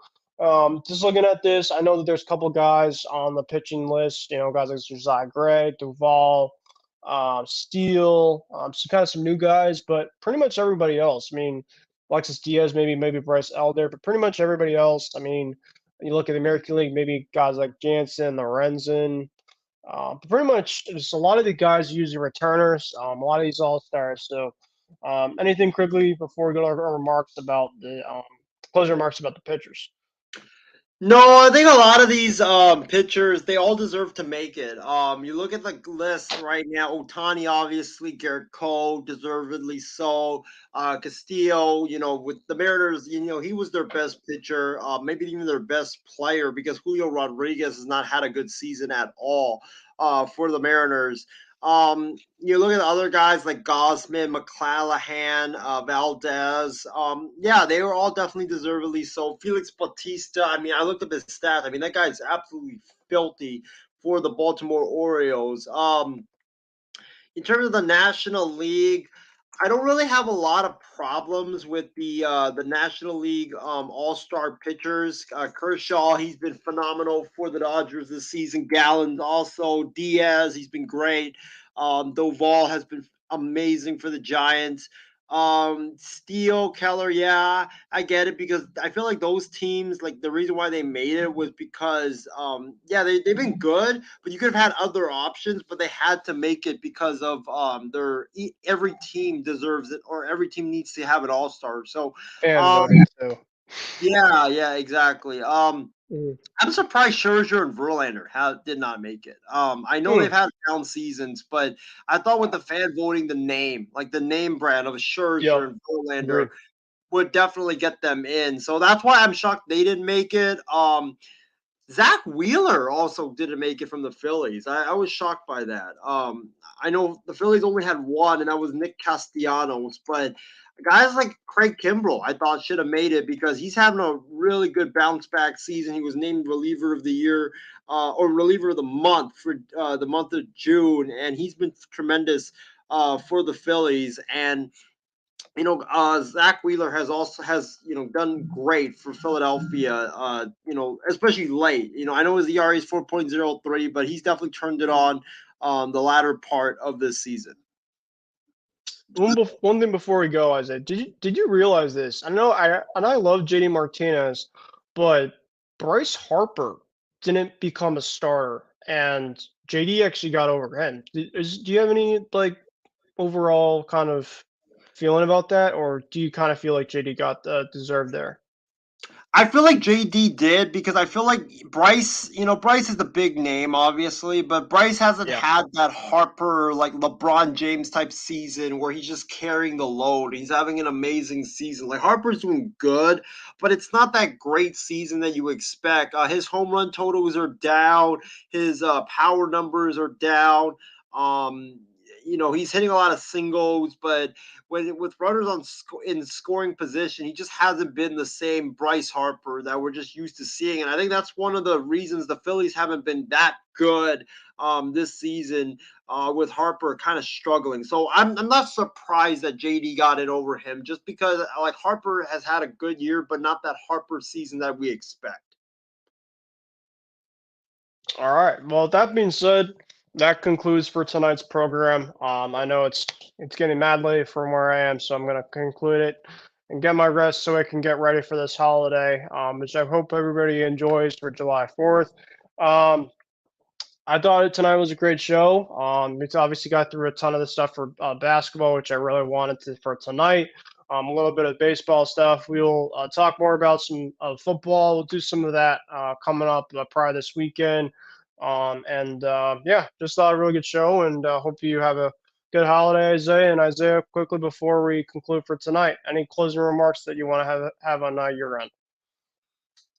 just looking at this, I know that there's a couple guys on the pitching list, guys like Josiah Gray, Duvall, Steele, some new guys, but pretty much everybody else. I mean, Alexis Diaz, maybe Bryce Elder, but pretty much everybody else. I mean, you look at the American League, maybe guys like Jansen, Lorenzen, but pretty much just a lot of the guys using returners, a lot of these all-stars. So anything quickly before we go to our remarks about the closing remarks about the pitchers? No, I think a lot of these pitchers, they all deserve to make it. You look at the list right now. Otani, obviously, Garrett Cole, deservedly so. Castillo, with the Mariners, he was their best pitcher, maybe even their best player, because Julio Rodriguez has not had a good season at all for the Mariners. You look at the other guys like Gosman, McClanahan, Valdez. Yeah, they were all definitely deservedly so. Felix Bautista. I mean, I looked up his stats. I mean, that guy's absolutely filthy for the Baltimore Orioles. In terms of the National League, I don't really have a lot of problems with the National League All-Star pitchers. Kershaw, he's been phenomenal for the Dodgers this season. Gallen also. Diaz, he's been great. Doval has been amazing for the Giants. Steele, Keller, yeah, I get it, because I feel like those teams, like the reason why they made it was because yeah, they've been good, but you could have had other options, but they had to make it because of every team deserves it, or every team needs to have an all-star. So Fan um voting, so. yeah, exactly. Mm. I'm surprised Scherzer and Verlander did not make it. I know they've had down seasons, but I thought with the fan voting, the name brand of Yep, Scherzer and Verlander agreed. would definitely get them in. So that's why I'm shocked they didn't make it. Zach Wheeler also didn't make it from the Phillies. I was shocked by that. I know the Phillies only had one, and that was Nick Castellanos. But guys like Craig Kimbrell, I thought should have made it, because he's having a really good bounce back season. He was named reliever of the year or reliever of the month for the month of June, and he's been tremendous for the Phillies. And Zach Wheeler has done great for Philadelphia. Especially late. I know his ERA is 4.03, but he's definitely turned it on the latter part of this season. One thing before we go, Isaiah, did you realize this? I love JD Martinez, but Bryce Harper didn't become a starter, and JD actually got over him. Do you have any overall kind of feeling about that, or do you kind of feel like JD got deserved there? I feel like JD did, because I feel like Bryce is the big name, obviously, but Bryce hasn't Yeah. had that Harper, like LeBron James type season where he's just carrying the load. He's having an amazing season. Like, Harper's doing good, but it's not that great season that you expect. His home run totals are down. His power numbers are down. He's hitting a lot of singles, but with runners in scoring position, he just hasn't been the same Bryce Harper that we're just used to seeing. And I think that's one of the reasons the Phillies haven't been that good this season, with Harper kind of struggling. So I'm not surprised that JD got it over him, just because like Harper has had a good year, but not that Harper season that we expect. All right. Well, that being said, that concludes for tonight's program. I know it's getting mad late from where I am, so I'm gonna conclude it and get my rest so I can get ready for this holiday, which I hope everybody enjoys for July 4th. Um, I thought tonight was a great show. We obviously got through a ton of the stuff for basketball, which I really wanted to for tonight. A little bit of baseball stuff. We'll talk more about some football. We'll do some of that coming up prior this weekend. Yeah, just thought a really good show, and hope you have a good holiday, Isaiah. And Isaiah, quickly before we conclude for tonight, any closing remarks that you want to have on your end?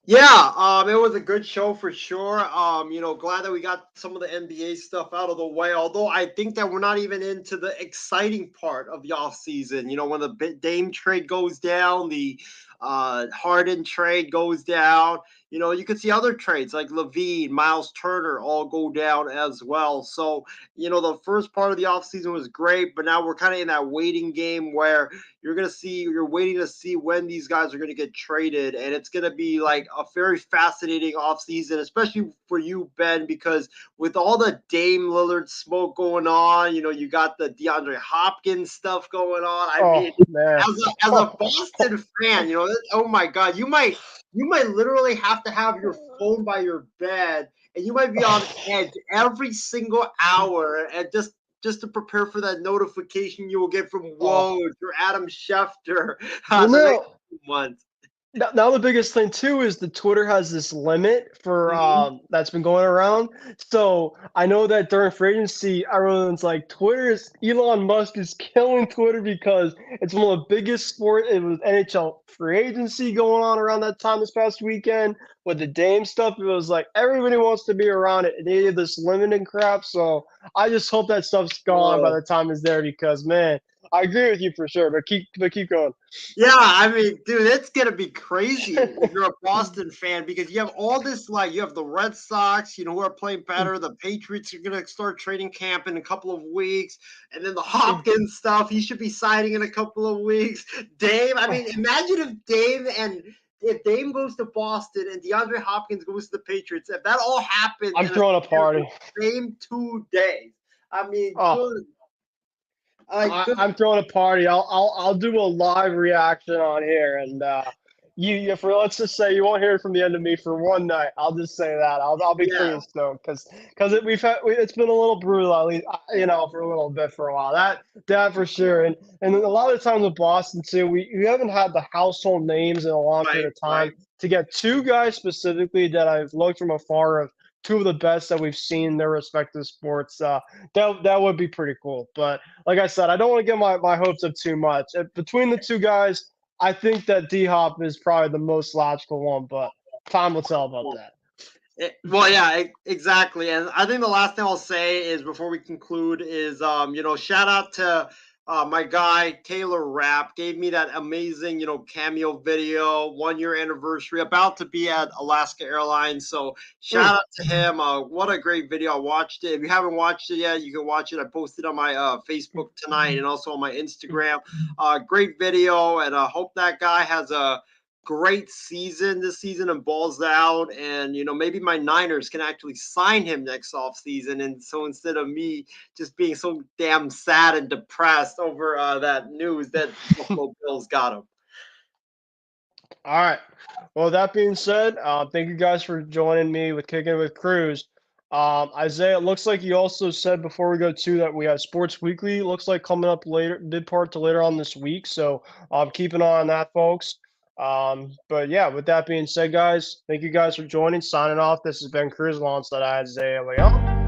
Yeah, it was a good show for sure. Glad that we got some of the NBA stuff out of the way. Although I think that we're not even into the exciting part of the off season. When the Dame trade goes down, the Harden trade goes down. You could see other trades like Levine, Miles Turner all go down as well. So, the first part of the offseason was great, but now we're kind of in that waiting game where you're waiting to see when these guys are going to get traded. And it's going to be like a very fascinating offseason, especially for you, Ben, because with all the Dame Lillard smoke going on, you got the DeAndre Hopkins stuff going on. I Oh mean, man. as a Boston fan, oh my God, you might literally have to have your phone by your bed, and you might be on edge every single hour, and just to prepare for that notification you will get from Oh. Woj or Adam Schefter Well, the next no. 2 months. Now the biggest thing too is the Twitter has this limit for Mhm. that's been going around. So I know that during free agency, everyone's like, Elon Musk is killing Twitter because it's one of the biggest sport. It was NHL free agency going on around that time this past weekend with the Dame stuff. It was like everybody wants to be around it. They did this limiting crap. So I just hope that stuff's gone by Whoa. the time it's there because man, I agree with you for sure. But keep going. Yeah, I mean, dude, it's gonna be crazy if you're a Boston fan because you have all this, like, you have the Red Sox, who are playing better. The Patriots are gonna start training camp in a couple of weeks, and then the Hopkins stuff, he should be signing in a couple of weeks. Dame, I mean, imagine if Dame goes to Boston and DeAndre Hopkins goes to the Patriots, if that all happens I'm in throwing a party. the same 2 days. I mean, Oh. good. Like, good. I'm throwing a party. I'll do a live reaction on here, and you for let's just say you won't hear from the end of me for one night. I'll just say that I'll be Yeah, pretty stoked because it's been a little brutal at least for a little bit for a while that for sure and a lot of the times with Boston too we haven't had the household names in a long right, period of right. time to get two guys specifically that I've looked from afar of two of the best that we've seen in their respective sports. That would be pretty cool, but like I said, I don't want to get my hopes up too much. Between the two guys, I think that D Hop is probably the most logical one, but time will tell about that. Well, yeah, exactly. And I think the last thing I'll say is before we conclude is, shout out to my guy Taylor Rapp, gave me that amazing, cameo video, 1 year anniversary, about to be at Alaska Airlines. So shout out to him. What a great video! I watched it. If you haven't watched it yet, you can watch it. I posted on my Facebook tonight and also on my Instagram. Great video, and I hope that guy has a great season this season and balls out, and maybe my Niners can actually sign him next off season, and so instead of me just being so damn sad and depressed over that news that Buffalo Bills got him. All right. Well, that being said, thank you guys for joining me with Kicking with Kruse. Isaiah, it looks like you also said before we go to that we have Sports Weekly. Looks like coming up later, mid part to later on this week. So keep an eye on that, folks. But yeah, with that being said, guys, thank you guys for joining. Signing off. This has been Kruse alongside Isaiah Leon.